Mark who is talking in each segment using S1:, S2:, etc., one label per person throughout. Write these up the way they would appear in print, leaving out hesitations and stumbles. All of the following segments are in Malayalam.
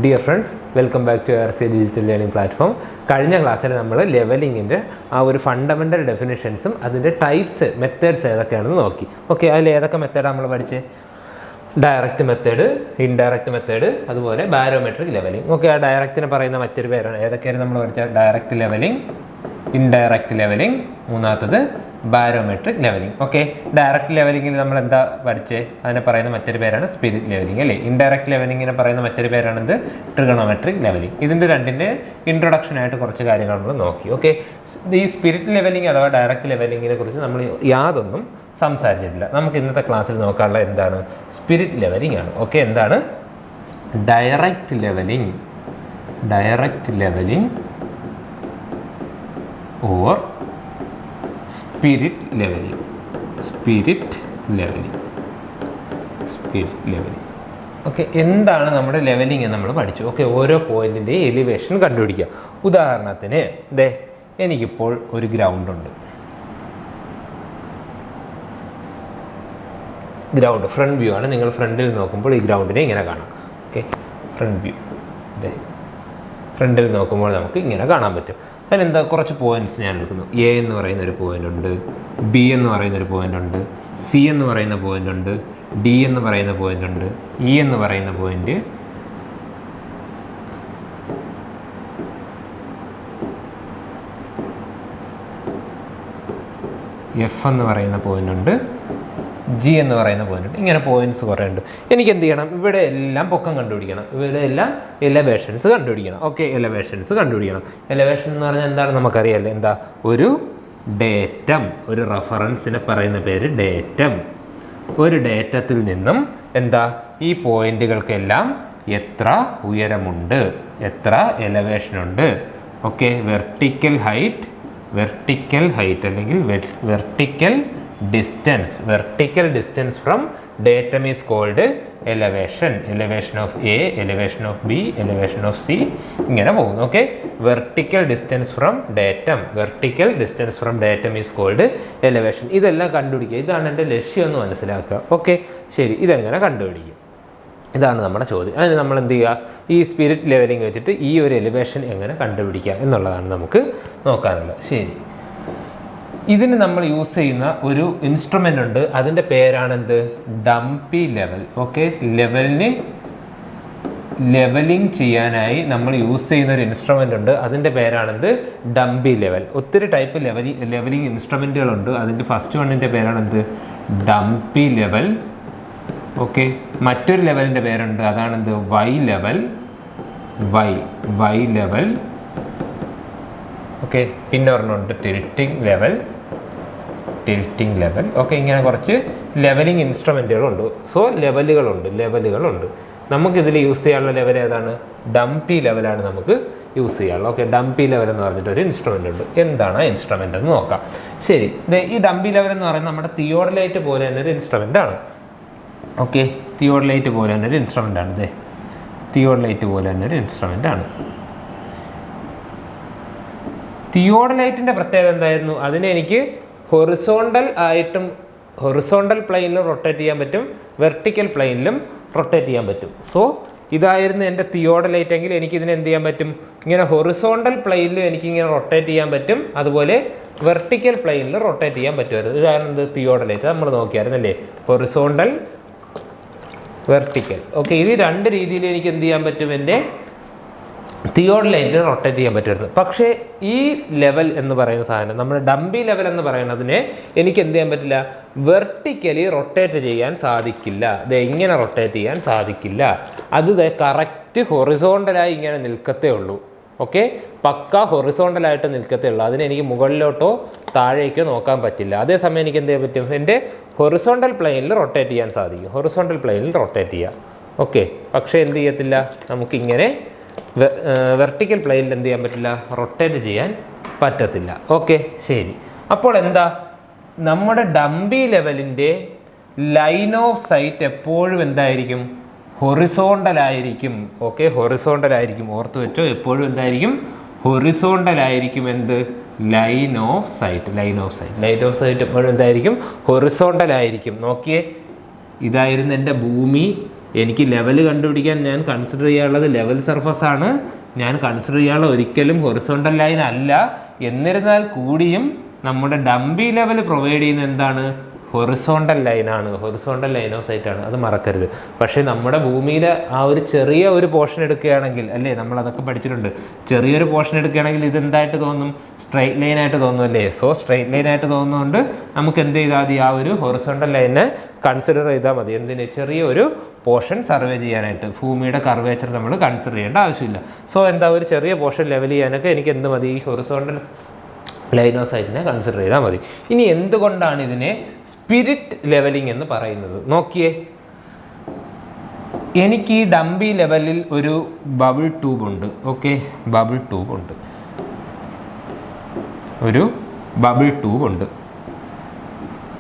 S1: Dear friends, welcome back to RC digital learning platform. കഴിഞ്ഞ ക്ലാസ്സിൽ നമ്മൾ ലെവലിങ്ങിൻ്റെ ആ ഒരു ഫണ്ടമെൻ്റൽ ഡെഫിനിഷൻസും അതിൻ്റെ ടൈപ്സ് മെത്തേഡ്സ് ഏതൊക്കെയാണെന്ന് നോക്കി. ഓക്കെ, അതിൽ ഏതൊക്കെ മെത്തേഡാണ് നമ്മൾ പഠിച്ചത്? ഡയറക്റ്റ് മെത്തേഡ്, ഇൻഡയറക്റ്റ് മെത്തേഡ്, അതുപോലെ ബാരോമെട്രിക് ലെവലിംഗ്. ഓക്കെ, ആ ഡയറക്റ്റിനെ പറയുന്ന മറ്റൊരു പേരാണ് ഏതൊക്കെയാണ് നമ്മൾ പഠിച്ചത്? ഡയറക്റ്റ് ലെവലിംഗ്, ഇൻഡയറക്റ്റ് ലെവലിംഗ്, മൂന്നാമത്തത് ബാരോമെട്രിക് ലെവലിംഗ്. ഓക്കെ, ഡയറക്റ്റ് ലെവലിംഗിൽ നമ്മൾ എന്താ പഠിച്ചത്? അതിനെ പറയുന്ന മറ്റൊരു പേരാണ് സ്പിരിറ്റ് ലെവലിംഗ് അല്ലേ. ഇൻഡയറക്റ്റ് ലെവലിംഗിനെ പറയുന്ന മറ്റൊരു പേരാണെന്ത്? Trigonometric levelling. ഇതിൻ്റെ രണ്ടിൻ്റെ ഇൻട്രൊഡക്ഷനായിട്ട് കുറച്ച് കാര്യങ്ങൾ നമ്മൾ നോക്കി. ഓക്കെ, ഈ സ്പിരിറ്റ് ലെവലിംഗ് അഥവാ ഡയറക്റ്റ് ലെവലിംഗിനെ കുറിച്ച് നമ്മൾ യാതൊന്നും സംസാരിച്ചിട്ടില്ല. നമുക്ക് ഇന്നത്തെ ക്ലാസ്സിൽ നോക്കാനുള്ള എന്താണ്? സ്പിരിറ്റ് ലെവലിംഗ് ആണ്. ഓക്കെ, എന്താണ് direct levelling? Direct levelling or spirit levelling. Spirit levelling, spirit levelling. Okay, എന്താണ് നമ്മുടെ ലെവലിംഗ് എന്ന് നമ്മൾ പഠിച്ചു. ഓക്കെ, ഓരോ പോയിന്റിൻ്റെ എലിവേഷൻ കണ്ടുപിടിക്കുക. ഉദാഹരണത്തിന് എനിക്കിപ്പോൾ ഒരു ഗ്രൗണ്ട് ഉണ്ട്. ഗ്രൗണ്ട് ഫ്രണ്ട് വ്യൂ ആണ്. നിങ്ങൾ ഫ്രണ്ടിൽ നോക്കുമ്പോൾ ഈ ഗ്രൗണ്ടിനെ ഇങ്ങനെ കാണാം. Okay, front view. ഫ്രണ്ടിൽ നോക്കുമ്പോൾ നമുക്ക് ഇങ്ങനെ കാണാൻ പറ്റും. അതിലെന്താ കുറച്ച് പോയിന്റ്സ് ഞാൻ എടുക്കുന്നു. എ എന്ന് പറയുന്ന ഒരു പോയിന്റ് ഉണ്ട്, ബി എന്ന് പറയുന്ന ഒരു പോയിന്റ് ഉണ്ട്, സി എന്ന് പറയുന്ന പോയിന്റ് ഉണ്ട്, ഡി എന്ന് പറയുന്ന പോയിന്റ് ഉണ്ട്, ഇ എന്ന് പറയുന്ന പോയിന്റ്, എഫ് എന്ന് പറയുന്ന പോയിന്റ് ഉണ്ട്, ജി എന്ന് പറയുന്ന പോയിന്റ് ഉണ്ട്. ഇങ്ങനെ പോയിന്റ്സ് കുറേ ഉണ്ട്. എനിക്ക് എന്ത് ചെയ്യണം? ഇവിടെ എല്ലാം പൊക്കം കണ്ടുപിടിക്കണം. ഇവിടെ എല്ലാം എലവേഷൻസ് കണ്ടുപിടിക്കണം. ഓക്കെ, എലവേഷൻസ് കണ്ടുപിടിക്കണം. എലവേഷൻ എന്ന് പറഞ്ഞാൽ എന്താണ് നമുക്കറിയാമല്ലോ. എന്താ? ഒരു ഡേറ്റം, ഒരു റെഫറൻസിനെ പറയുന്ന പേര് ഡേറ്റം. ഒരു ഡേറ്റത്തിൽ നിന്നും എന്താ ഈ പോയിന്റുകൾക്കെല്ലാം എത്ര ഉയരമുണ്ട്, എത്ര എലവേഷൻ ഉണ്ട്. Okay, vertical height, vertical height അല്ലെങ്കിൽ vertical distance. Vertical distance from datum is called elevation. Elevation of A, elevation of B, elevation of C, ഇങ്ങനെ പോകുന്നു. Okay, vertical distance from datum, vertical distance from datum is called elevation. ഇതെല്ലാം കണ്ടുപിടിക്കുക. ഇതാണ് എൻ്റെ ലക്ഷ്യം എന്ന് മനസ്സിലാക്കുക. ഓക്കെ, ശരി, ഇതെങ്ങനെ കണ്ടുപിടിക്കും? ഇതാണ് നമ്മുടെ ചോദ്യം. അതിന് നമ്മൾ എന്ത് ചെയ്യുക? ഈ സ്പിരിറ്റ് ലെവലിംഗ് വെച്ചിട്ട് ഈ ഒരു എലിവേഷൻ എങ്ങനെ കണ്ടുപിടിക്കുക എന്നുള്ളതാണ് നമുക്ക് നോക്കാനുള്ളത്. ശരി, ഇതിന് നമ്മൾ യൂസ് ചെയ്യുന്ന ഒരു ഇൻസ്ട്രുമെൻ്റ് ഉണ്ട്. അതിൻ്റെ പേരാണെന്ത്? Dumpy level. ഓക്കെ, ലെവലിംഗ് ചെയ്യാനായി നമ്മൾ യൂസ് ചെയ്യുന്ന ഒരു ഇൻസ്ട്രുമെൻ്റ് ഉണ്ട്. അതിൻ്റെ പേരാണെന്ത്? Dumpy level. ഒത്തിരി ടൈപ്പ് ലെവലിംഗ് ഇൻസ്ട്രുമെൻറ്റുകളുണ്ട്. അതിൻ്റെ ഫസ്റ്റ് വണ്ണിൻ്റെ പേരാണെന്ത്? Dumpy level. ഓക്കെ, മറ്റൊരു ലെവലിൻ്റെ പേരുണ്ട്. അതാണെന്ത്? Y level. Y level. Okay, പിന്നെ ഒരെണ്ണമുണ്ട് ടിൽറ്റിംഗ് ലെവൽ. ഓക്കെ, ഇങ്ങനെ കുറച്ച് ലെവലിംഗ് ഇൻസ്ട്രുമെൻറ്റുകളുണ്ട്. സോ ലെവലുകളുണ്ട്. നമുക്കിതിൽ യൂസ് ചെയ്യാനുള്ള ലെവൽ ഏതാണ്? ഡംപി ലെവലാണ് നമുക്ക് യൂസ് ചെയ്യാനുള്ളത്. ഓക്കെ, ഡംപി ലെവൽ എന്ന് പറഞ്ഞിട്ട് ഒരു ഇൻസ്ട്രുമെൻ്റ് ഉണ്ട്. എന്താണ് ആ ഇൻസ്ട്രുമെൻ്റ് എന്ന് നോക്കാം. ശരി, ഈ ഡംപി ലെവൽ എന്ന് പറയുന്നത് നമ്മുടെ തിയോഡലൈറ്റ് പോലെ തന്നെ ഒരു ഇൻസ്ട്രുമെൻ്റ് ആണ്. ഓക്കെ, തിയോഡലൈറ്റ് പോലെ തന്നെ ഒരു ഇൻസ്ട്രുമെൻ്റ് ആണ്. തിയോഡലൈറ്റ് പോലെ തന്നെ ഒരു ഇൻസ്ട്രുമെൻ്റ് ആണ്. തിയോഡലൈറ്റിൻ്റെ പ്രത്യേകത എന്തായിരുന്നു? അതിനെ എനിക്ക് ഹൊറിസോണ്ടൽ ആയിട്ടും ഹൊറിസോണ്ടൽ പ്ലെയിനിലും റൊട്ടേറ്റ് ചെയ്യാൻ പറ്റും, വെർട്ടിക്കൽ പ്ലെയിനിലും റൊട്ടേറ്റ് ചെയ്യാൻ പറ്റും. സോ ഇതായിരുന്നു എൻ്റെ തിയോഡലൈറ്റ് എങ്കിൽ എനിക്കിതിനെ എന്ത് ചെയ്യാൻ പറ്റും? ഇങ്ങനെ ഹൊറിസോണ്ടൽ പ്ലെയിനിലും എനിക്കിങ്ങനെ റൊട്ടേറ്റ് ചെയ്യാൻ പറ്റും, അതുപോലെ വെർട്ടിക്കൽ പ്ലെയിനിൽ റൊട്ടേറ്റ് ചെയ്യാൻ പറ്റുമായിരുന്നു. ഇതായിരുന്നു എന്ത്? തിയോഡലൈറ്റ്. നമ്മൾ നോക്കിയായിരുന്നല്ലേ, ഹൊറിസോണ്ടൽ, വെർട്ടിക്കൽ. ഓക്കെ, ഇത് രണ്ട് രീതിയിൽ എനിക്ക് എന്ത് ചെയ്യാൻ പറ്റും? എൻ്റെ തിയോഡലൈറ്റിൽ റൊട്ടേറ്റ് ചെയ്യാൻ പറ്റുമായിരുന്നു. പക്ഷേ ഈ ലെവൽ എന്ന് പറയുന്ന സാധനം, നമ്മുടെ ഡംപി ലെവൽ എന്ന് പറയുന്നതിനെ എനിക്ക് എന്ത് ചെയ്യാൻ പറ്റില്ല? വെർട്ടിക്കലി റൊട്ടേറ്റ് ചെയ്യാൻ സാധിക്കില്ല. ഇങ്ങനെ റൊട്ടേറ്റ് ചെയ്യാൻ സാധിക്കില്ല. അത് കറക്റ്റ് ഹൊറിസോണ്ടലായി ഇങ്ങനെ നിൽക്കത്തേ ഉള്ളൂ. ഓക്കെ, പക്ക ഹൊറിസോണ്ടലായിട്ട് നിൽക്കത്തേ ഉള്ളൂ. അതിന് എനിക്ക് മുകളിലോട്ടോ താഴേക്കോ നോക്കാൻ പറ്റില്ല. അതേസമയം എനിക്ക് എന്ത് ചെയ്യാൻ പറ്റും? എൻ്റെ ഹൊറിസോണ്ടൽ പ്ലെയിനിൽ റൊട്ടേറ്റ് ചെയ്യാൻ സാധിക്കും. ഹൊറിസോണ്ടൽ പ്ലെയിനിൽ റൊട്ടേറ്റ് ചെയ്യാം. ഓക്കെ, പക്ഷേ എന്ത് ചെയ്യത്തില്ല? നമുക്കിങ്ങനെ വെർട്ടിക്കൽ പ്ലെയിനിൽ എന്ത് ചെയ്യാൻ പറ്റില്ല? റൊട്ടേറ്റ് ചെയ്യാൻ പറ്റത്തില്ല. ഓക്കെ, ശരി. അപ്പോൾ എന്താ? നമ്മുടെ ഡംപി ലെവലിൻ്റെ ലൈൻ ഓഫ് സൈറ്റ് എപ്പോഴും എന്തായിരിക്കും? ഹൊറിസോണ്ടലായിരിക്കും. ഓക്കെ, ഹൊറിസോണ്ടലായിരിക്കും. ഓർത്ത് വെച്ചോ, എപ്പോഴും എന്തായിരിക്കും? ഹൊറിസോണ്ടലായിരിക്കും. എന്ത്? ലൈൻ ഓഫ് സൈറ്റ് എപ്പോഴും എന്തായിരിക്കും? ഹൊറിസോണ്ടലായിരിക്കും. നോക്കിയേ, ഇതായിരുന്നു എൻ്റെ ഭൂമി, എനിക്ക് ലെവൽ കണ്ടുപിടിക്കാൻ ഞാൻ കൺസിഡർ ചെയ്യാനുള്ളത് ലെവൽ സർഫസ് ആണ്. ഞാൻ കൺസിഡർ ചെയ്യാനുള്ള ഒരിക്കലും ഹൊറിസോണ്ടൽ ലൈൻ അല്ല. എന്നിരുന്നാൽ കൂടിയും നമ്മുടെ ഡംബി ലെവൽ പ്രൊവൈഡ് ചെയ്യുന്ന എന്താണ്? ഹൊറിസോണ്ടൽ ലൈനാണ്, ഹൊറിസോണ്ടൽ ലൈൻ ഓഫ് സൈറ്റ് ആണ്, അത് മറക്കരുത്. പക്ഷേ നമ്മുടെ ഭൂമിയിലെ ആ ഒരു ചെറിയ ഒരു പോർഷൻ എടുക്കുകയാണെങ്കിൽ, അല്ലേ, നമ്മൾ അതൊക്കെ പഠിച്ചിട്ടുണ്ട്, ചെറിയൊരു പോർഷൻ എടുക്കുകയാണെങ്കിൽ ഇതെന്തായിട്ട് തോന്നും? സ്ട്രൈറ്റ് ലൈനായിട്ട് തോന്നും, അല്ലേ? സോ സ്ട്രൈറ്റ് ലൈനായിട്ട് തോന്നുന്നതുകൊണ്ട് നമുക്ക് എന്ത് ചെയ്താൽ മതി? ആ ഒരു ഹൊറിസോണ്ടൽ ലൈനെ കൺസിഡർ ചെയ്താൽ മതി. എന്തിന്? ചെറിയ ഒരു പോർഷൻ സർവേ ചെയ്യാനായിട്ട്. ഭൂമിയുടെ കർവേച്ചർ നമ്മൾ കൺസിഡർ ചെയ്യേണ്ട ആവശ്യമില്ല. സോ എന്താ, ഒരു ചെറിയ പോർഷൻ ലെവൽ ചെയ്യാനൊക്കെ എനിക്ക് എന്ത് മതി? ഈ ഹൊറിസോണ്ടൽ ലൈൻ ഓഫ് സൈറ്റിനെ കൺസിഡർ ചെയ്താൽ മതി. ഇനി എന്തുകൊണ്ടാണ് ഇതിനെ സ്പിരിറ്റ് ലെവലിംഗ് എന്ന് പറയുന്നത്? നോക്കിയേ, എനിക്ക് ഈ ഡംബി ലെവലിൽ ഒരു ബബിൾ ട്യൂബ് ഉണ്ട്. ഓക്കെ, ബബിൾ ട്യൂബ് ഉണ്ട്, ഒരു ബബിൾ ട്യൂബ് ഉണ്ട്.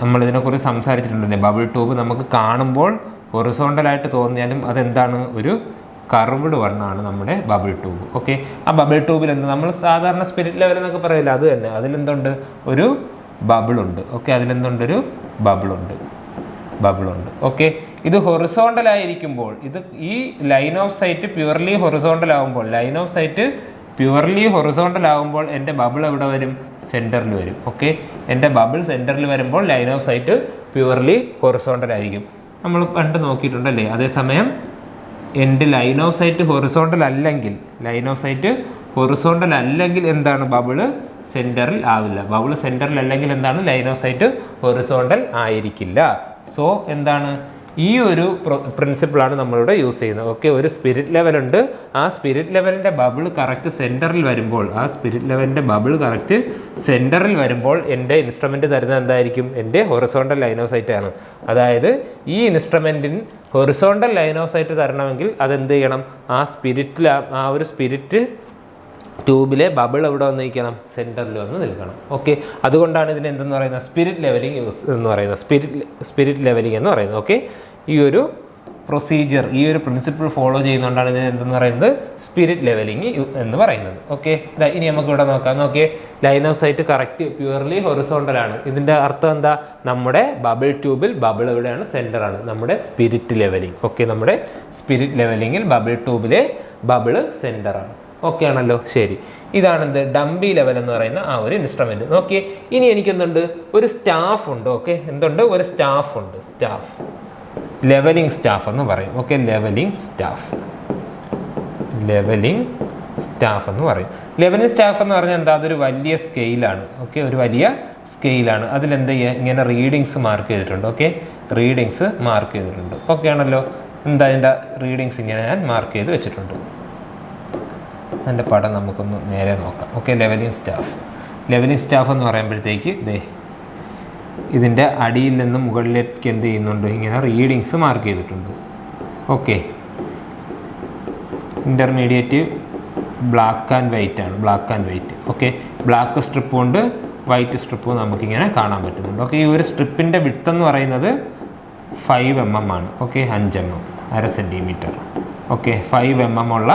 S1: നമ്മളിതിനെക്കുറിച്ച് സംസാരിച്ചിട്ടുണ്ടല്ലേ. ബബിൾ ട്യൂബ് നമുക്ക് കാണുമ്പോൾ ഹൊറിസോണ്ടലായിട്ട് തോന്നിയാലും അതെന്താണ്? ഒരു കർവ്ഡ് വണ്ണാണ് നമ്മുടെ ബബിൾ ട്യൂബ്. ഓക്കെ, ആ ബബിൾ ട്യൂബിൽ എന്ത്, നമ്മൾ സാധാരണ സ്പിരിറ്റ് ലെവൽ എന്നൊക്കെ പറയില്ല, അത് തന്നെ. അതിലെന്തുണ്ട്? ഒരു ബബിളുണ്ട്. ഓക്കെ, അതിലെന്തുണ്ട്? ഒരു ബബിളുണ്ട്. ഓക്കെ, ഇത് ഹൊറിസോണ്ടൽ ആയിരിക്കുമ്പോൾ, ഇത് ഈ line of sight purely horizontal ആകുമ്പോൾ, എൻ്റെ ബബിൾ എവിടെ വരും? സെൻറ്ററിൽ വരും. ഓക്കെ, എൻ്റെ ബബിൾ സെൻറ്ററിൽ വരുമ്പോൾ line of sight purely horizontal ആയിരിക്കും. നമ്മൾ പണ്ട് നോക്കിയിട്ടുണ്ടല്ലേ. അതേസമയം എൻ്റെ ലൈൻ ഓഫ് സൈറ്റ് ഹൊറിസോണ്ടൽ അല്ലെങ്കിൽ എന്താണ്? ബബിള് സെൻറ്ററിൽ ആവില്ല. ബബിൾ സെൻറ്ററിൽ അല്ലെങ്കിൽ എന്താണ്? ലൈൻ ഓഫ് സൈറ്റ് ഹൊറിസോണ്ടൽ ആയിരിക്കില്ല. സോ എന്താണ്? ഈ ഒരു പ്രിൻസിപ്പിളാണ് നമ്മളിവിടെ യൂസ് ചെയ്യുന്നത്. ഓക്കെ, ഒരു സ്പിരിറ്റ് ലെവലുണ്ട്. ആ സ്പിരിറ്റ് ലെവലിൻ്റെ ബബിൾ കറക്റ്റ് സെൻറ്ററിൽ വരുമ്പോൾ, എൻ്റെ ഇൻസ്ട്രുമെൻ്റ് തരുന്നത് എന്തായിരിക്കും? എൻ്റെ ഹൊറിസോണ്ടൽ ലൈൻ ഓഫ് സൈറ്റ് ആണ്. അതായത് ഈ ഇൻസ്ട്രുമെൻറ്റിന് ഹൊറിസോണ്ടൽ ലൈൻ ഓഫ് സൈറ്റ് തരണമെങ്കിൽ അതെന്ത് ചെയ്യണം? ആ ഒരു സ്പിരിറ്റ് ട്യൂബിലെ ബബിൾ എവിടെ വന്ന് നിൽക്കണം? സെൻറ്ററിൽ വന്ന് നിൽക്കണം. ഓക്കെ, അതുകൊണ്ടാണ് ഇതിന് എന്തെന്ന് പറയുന്നത്? സ്പിരിറ്റ് ലെവലിംഗ് എന്ന് പറയുന്നത്. ഓക്കെ, ഈ ഒരു പ്രൊസീജിയർ, ഈ ഒരു പ്രിൻസിപ്പിൾ ഫോളോ ചെയ്യുന്നതുകൊണ്ടാണ് ഇതിന് എന്തെന്ന് പറയുന്നത്? സ്പിരിറ്റ് ലെവലിംഗ് എന്ന് പറയുന്നത്. ഓക്കെ, ഇനി നമുക്ക് ഇവിടെ നോക്കാം. നോക്കിയേ, line of site correct purely horizontal ആണ്. ഇതിൻ്റെ അർത്ഥം എന്താ? നമ്മുടെ ബബിൾ ട്യൂബിൽ ബബിൾ എവിടെയാണ്? സെൻറ്ററാണ്. നമ്മുടെ സ്പിരിറ്റ് ലെവലിംഗ്. ഓക്കെ, നമ്മുടെ സ്പിരിറ്റ് ലെവലിംഗിൽ ബബിൾ ട്യൂബിലെ ബബിള് സെൻറ്ററാണ്. ഓക്കെ ആണല്ലോ? ശരി, ഇതാണ് എന്ത്? ഡംബി ലെവൽ എന്ന് പറയുന്ന ആ ഒരു ഇൻസ്ട്രുമെന്റ്. നോക്കിയേ, ഇനി എനിക്ക് എന്തുണ്ട്? ഒരു സ്റ്റാഫ് ഉണ്ട്. ഓക്കെ, എന്തുണ്ട്? ഒരു സ്റ്റാഫ് ഉണ്ട്. ലെവലിംഗ് സ്റ്റാഫ് എന്ന് പറയും. ഓക്കെ, ലെവലിംഗ് സ്റ്റാഫ് എന്ന് പറയും. ലെവലിംഗ് സ്റ്റാഫ് എന്ന് പറഞ്ഞാൽ എന്താ? അതൊരു വലിയ സ്കെയിലാണ്. ഓക്കെ, ഒരു വലിയ സ്കെയിലാണ്. അതിലെന്ത് ചെയ്യുക? ഇങ്ങനെ റീഡിങ്സ് മാർക്ക് ചെയ്തിട്ടുണ്ട്. ഓക്കെ, ഓക്കെ ആണല്ലോ? എന്താ അതിൻ്റെ റീഡിങ്സ്? ഇങ്ങനെ ഞാൻ മാർക്ക് ചെയ്ത് വെച്ചിട്ടുണ്ട്. അതിൻ്റെ പടം നമുക്കൊന്ന് നേരെ നോക്കാം. ഓക്കെ, ലെവലിംഗ് സ്റ്റാഫ് എന്ന് പറയുമ്പോഴത്തേക്ക് ഇതിൻ്റെ അടിയിൽ നിന്ന് മുകളിലേക്ക് എന്ത് ചെയ്യുന്നുണ്ട്? ഇങ്ങനെ റീഡിങ്സ് മാർക്ക് ചെയ്തിട്ടുണ്ട്. Okay, intermediate black and white. Okay, black സ്ട്രിപ്പും ഉണ്ട്, വൈറ്റ് സ്ട്രിപ്പും നമുക്കിങ്ങനെ കാണാൻ പറ്റുന്നുണ്ട്. ഓക്കെ, ഈ ഒരു സ്ട്രിപ്പിൻ്റെ വിഡ്ത്ത് എന്ന് പറയുന്നത് 5 mm ആണ്. Okay, 5 mm, 1/2 centimetre. Okay, 5 mm ഉള്ള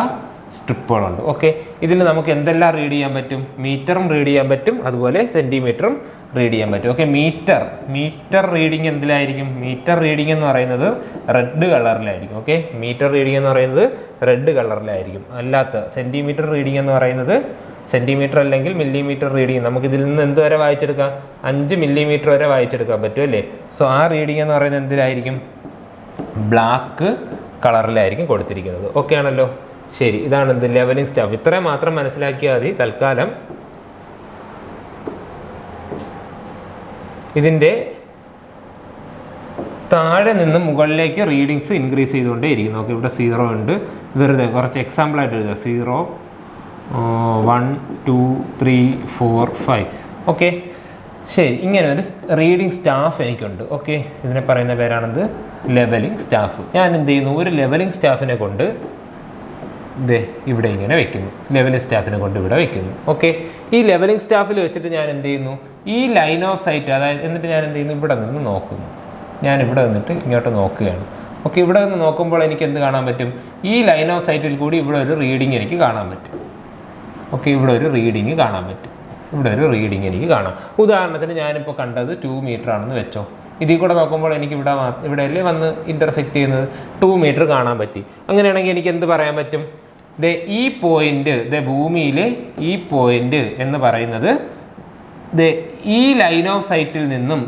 S1: സ്ട്രിപ്പുകളുണ്ട്. ഓക്കെ, ഇതിൽ നമുക്ക് എന്തെല്ലാം റീഡ് ചെയ്യാൻ പറ്റും? മീറ്ററും റീഡ് ചെയ്യാൻ പറ്റും, അതുപോലെ സെൻറ്റിമീറ്ററും റീഡ് ചെയ്യാൻ പറ്റും. ഓക്കെ, മീറ്റർ റീഡിങ് എന്തിലായിരിക്കും? മീറ്റർ റീഡിംഗ് എന്ന് പറയുന്നത് റെഡ് കളറിലായിരിക്കും. ഓക്കെ, അല്ലാത്ത സെൻറ്റിമീറ്റർ റീഡിംഗ് എന്ന് പറയുന്നത്, സെൻറ്റിമീറ്റർ അല്ലെങ്കിൽ മില്ലിമീറ്റർ റീഡിങ്, നമുക്കിതിൽ നിന്ന് എന്ത് വരെ വായിച്ചെടുക്കാം? 5 മില്ലിമീറ്റർ വരെ വായിച്ചെടുക്കാൻ പറ്റും, അല്ലേ? സോ ആ റീഡിംഗ് എന്ന് പറയുന്നത് എന്തിലായിരിക്കും? ബ്ലാക്ക് കളറിലായിരിക്കും കൊടുത്തിരിക്കുന്നത്. ഓക്കെ ആണല്ലോ? ശരി, ഇതാണ് എന്ത്? Levelling staff. ഇത്രയും മാത്രം മനസ്സിലാക്കിയാൽ മതി തൽക്കാലം. ഇതിൻ്റെ താഴെ നിന്ന് മുകളിലേക്ക് റീഡിങ്സ് ഇൻക്രീസ് ചെയ്തുകൊണ്ടേ ഇരിക്കും. നോക്കി, ഇവിടെ 0 ഉണ്ട്. വെറുതെ കുറച്ച് എക്സാമ്പിളായിട്ട് എഴുതുക. 0, 1, 2, 3, 4, 5. ഓക്കെ, ശരി, ഇങ്ങനെ ഒരു റീഡിംഗ് സ്റ്റാഫ് എനിക്കുണ്ട്. ഓക്കെ, ഇതിനെ പറയുന്ന പേരാണെന്ത്? Levelling staff. ഞാൻ എന്ത് ചെയ്യുന്നു? ഒരു ലെവലിംഗ് സ്റ്റാഫിനെ കൊണ്ട് ഇവിടെ ഇങ്ങനെ വെക്കുന്നു. ഓക്കെ, ഈ ലെവലിംഗ് സ്റ്റാഫിൽ വെച്ചിട്ട് ഞാൻ എന്ത് ചെയ്യുന്നു? ഈ ലൈൻ ഓഫ് സൈറ്റ്, അതായത് എന്നിട്ട് ഞാൻ എന്ത് ചെയ്യുന്നു? ഇവിടെ നിന്ന് നോക്കുന്നു. ഞാൻ ഇവിടെ നിന്നിട്ട് ഇങ്ങോട്ട് നോക്കുകയാണ്. ഓക്കെ, ഇവിടെ നിന്ന് നോക്കുമ്പോൾ എനിക്ക് എന്ത് കാണാൻ പറ്റും? ഈ ലൈൻ ഓഫ് സൈറ്റിൽ കൂടി ഇവിടെ ഒരു റീഡിങ് എനിക്ക് കാണാൻ പറ്റും. ഓക്കെ, ഇവിടെ ഒരു റീഡിങ് കാണാം. ഉദാഹരണത്തിന് ഞാനിപ്പോൾ കണ്ടത് 2 മീറ്റർ ആണെന്ന് വെച്ചോ. ഇതിൽ കൂടെ നോക്കുമ്പോൾ എനിക്ക് ഇവിടെ അല്ലേ വന്ന് ഇൻ്റർസെക്റ്റ് ചെയ്യുന്നത് 2 മീറ്റർ കാണാൻ പറ്റി. അങ്ങനെയാണെങ്കിൽ എനിക്ക് എന്ത് പറയാൻ പറ്റും? ഈ പോയിന്റ് ഭൂമിയിലെ ഈ പോയിന്റ് എന്ന് പറയുന്നത് ഈ ലൈൻ ഓഫ് സൈറ്റിൽ നിന്നും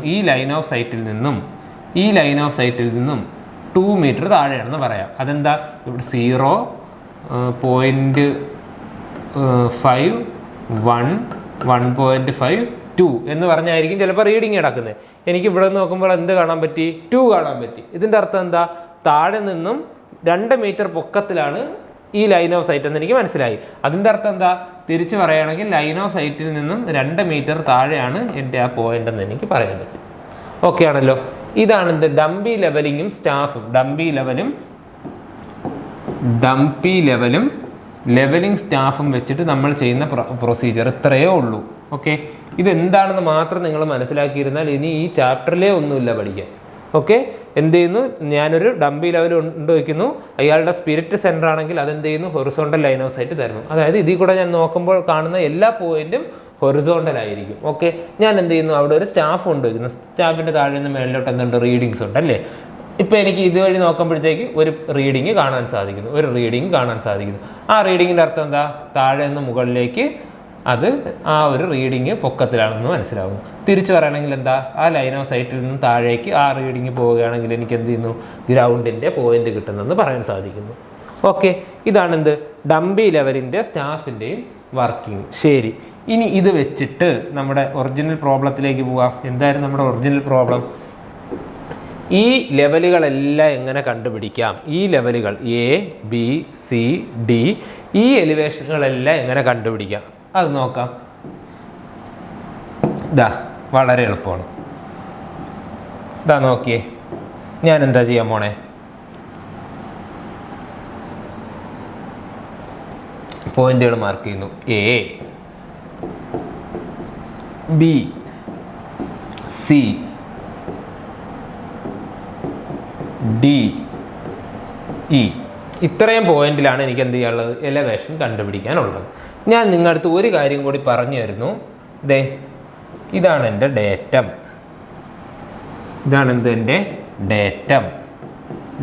S1: 2 മീറ്റർ താഴെയാണെന്ന് പറയാം. അതെന്താ? ഇവിടെ 0.5 1 1.5 2 എന്ന് പറഞ്ഞായിരിക്കും ചിലപ്പോൾ റീഡിങ് കിടക്കുന്നത്. എനിക്ക് ഇവിടെ നോക്കുമ്പോൾ എന്ത് കാണാൻ പറ്റി? 2 കാണാൻ പറ്റി. ഇതിൻ്റെ അർത്ഥം എന്താ? താഴെ നിന്നും 2 മീറ്റർ പൊക്കത്തിലാണ് ഈ ലൈൻ ഓഫ് സൈറ്റ് എന്ന് എനിക്ക് മനസ്സിലായി. അതിൻ്റെ അർത്ഥം എന്താ? തിരിച്ച് പറയുകയാണെങ്കിൽ ലൈൻ ഓഫ് സൈറ്റിൽ നിന്നും 2 മീറ്റർ താഴെയാണ് എൻ്റെ ആ പോയിന്റ് എന്ന് എനിക്ക് പറയാൻ പറ്റും. ഓക്കെ ആണല്ലോ. ഇതാണ് എന്ത്? ഡംപി ലെവലിങ്ങും സ്റ്റാഫും. ഡംപി ലെവലും ലെവലിംഗ് സ്റ്റാഫും വെച്ചിട്ട് നമ്മൾ ചെയ്യുന്ന പ്രൊസീജിയർ ഇത്രയേ ഉള്ളൂ. ഓക്കെ, ഇതെന്താണെന്ന് മാത്രം നിങ്ങൾ മനസ്സിലാക്കിയിരുന്നാൽ ഇനി ഈ ചാപ്റ്ററിലേ ഒന്നുമില്ല പഠിക്കാൻ. ഓക്കെ, എന്ത് ചെയ്യുന്നു? ഞാനൊരു ഡംപി ലെവൽ കൊണ്ട് വയ്ക്കുന്നു. അയാളുടെ സ്പിരിറ്റ് സെൻറ്റർ ആണെങ്കിൽ അതെന്ത് ചെയ്യുന്നു? ഹൊറിസോണ്ടൽ ലൈൻ ഓഫ് സൈറ്റ് തരുന്നു. അതായത് ഇതിൽ കൂടെ ഞാൻ നോക്കുമ്പോൾ കാണുന്ന എല്ലാ പോയിന്റും ഹൊറിസോണ്ടൽ ആയിരിക്കും. ഓക്കെ, ഞാൻ എന്ത് ചെയ്യുന്നു? അവിടെ ഒരു സ്റ്റാഫ് കൊണ്ടുവയ്ക്കുന്നു. സ്റ്റാഫിൻ്റെ താഴെ നിന്ന് മേളിലോട്ട് എന്തുണ്ട്? റീഡിങ്സ് ഉണ്ട് അല്ലേ? ഇപ്പോൾ എനിക്ക് ഇതുവഴി നോക്കുമ്പോഴത്തേക്ക് ഒരു റീഡിങ് കാണാൻ സാധിക്കുന്നു. ആ റീഡിങ്ങിൻ്റെ അർത്ഥം എന്താ? താഴെ നിന്ന് മുകളിലേക്ക് അത് ആ ഒരു റീഡിങ് പൊക്കത്തിലാണെന്ന് മനസ്സിലാവുന്നു. തിരിച്ചു പറയുകയാണെങ്കിൽ എന്താ? ആ ലൈൻ ഓഫ് സൈറ്റിൽ നിന്ന് താഴേക്ക് ആ റീഡിങ് പോവുകയാണെങ്കിൽ എനിക്ക് എന്ത് ചെയ്യുന്നു? ഗ്രൗണ്ടിൻ്റെ പോയിന്റ് കിട്ടുന്നെന്ന് പറയാൻ സാധിക്കുന്നു. ഓക്കെ, ഇതാണ് എന്ത്? ഡംപി ലെവലിൻ്റെ സ്റ്റാഫിൻ്റെയും വർക്കിംഗ്. ശരി, ഇനി ഇത് വെച്ചിട്ട് നമ്മുടെ ഒറിജിനൽ പ്രോബ്ലത്തിലേക്ക് പോവാം. എന്തായിരുന്നു നമ്മുടെ ഒറിജിനൽ പ്രോബ്ലം? ഈ ലെവലുകളെല്ലാം എങ്ങനെ കണ്ടുപിടിക്കാം? ഈ ലെവലുകൾ ABCD ഈ എലിവേഷനുകളെല്ലാം എങ്ങനെ കണ്ടുപിടിക്കാം? അത് നോക്കാം. വളരെ എളുപ്പമാണ്. നോക്കിയേ, ഞാൻ എന്താ ചെയ്യാൻ പോണേ? പോയിന്റുകൾ മാർക്ക് ചെയ്യുന്നു. ABCDE ഇത്രയും പോയിന്റിലാണ് എനിക്ക് എന്ത് ചെയ്യാനുള്ളത്? എലവേഷൻ കണ്ടുപിടിക്കാനുള്ളത്. ഞാൻ നിങ്ങളുടെ അടുത്ത് ഒരു കാര്യം കൂടി പറഞ്ഞു തരുന്നു. ഇതാണ് എൻ്റെ ഡേറ്റം. എൻ്റെ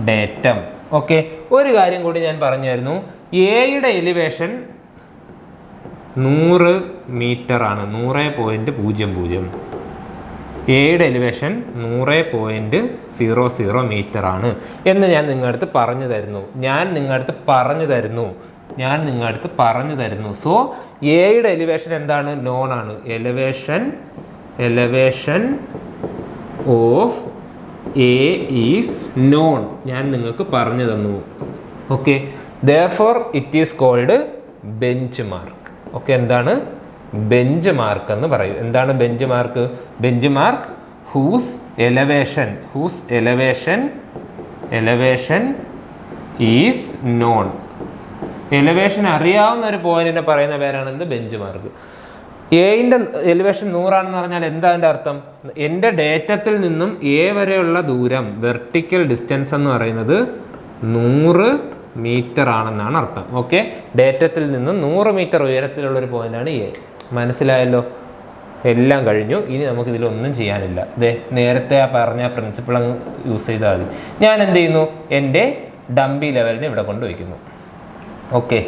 S1: ഡേറ്റം. ഓക്കെ, ഒരു കാര്യം കൂടി ഞാൻ പറഞ്ഞു തരുന്നു. എയുടെ എലിവേഷൻ 100 മീറ്റർ ആണ്. 100.00. എയുടെ എലിവേഷൻ 100.00 മീറ്റർ ആണ് എന്ന് ഞാൻ നിങ്ങളുടെ അടുത്ത് പറഞ്ഞു തരുന്നു. സോ എയുടെ എലിവേഷൻ എന്താണ്? നോൺ ആണ്. Elevation of A is known. ഞാൻ നിങ്ങൾക്ക് പറഞ്ഞു തന്നു. Okay, therefore it is called bench mark. Okay, എന്താണ് ബെഞ്ച് മാർക്ക് എന്ന് പറയും? എന്താണ് bench mark? Bench mark whose elevation is known. Elevation അറിയാവുന്ന ഒരു പോയിന്റിനെ പറയുന്ന പേരാണ് എന്ത്? Bench mark. എന്റെ എലിവേഷൻ 100 ആണെന്ന് പറഞ്ഞാൽ എന്താ അതിൻ്റെ അർത്ഥം? എൻ്റെ ഡേറ്റത്തിൽ നിന്നും എ വരെയുള്ള ദൂരം, വെർട്ടിക്കൽ ഡിസ്റ്റൻസ് എന്ന് പറയുന്നത് 100 മീറ്റർ ആണെന്നാണ് അർത്ഥം. ഓക്കെ, ഡേറ്റത്തിൽ നിന്നും 100 മീറ്റർ ഉയരത്തിലുള്ള ഒരു പോയിന്റാണ് എ. മനസ്സിലായല്ലോ? എല്ലാം കഴിഞ്ഞു. ഇനി നമുക്ക് ഇതിലൊന്നും ചെയ്യാനില്ല. നേരത്തെ പറഞ്ഞ പ്രിൻസിപ്പിൾ അങ്ങ് യൂസ് ചെയ്താൽ മതി. ഞാൻ എന്ത് ചെയ്യുന്നു? എൻ്റെ ഡംപി ലെവലിനെ ഇവിടെ കൊണ്ടുവയ്ക്കുന്നു. ഓക്കെ,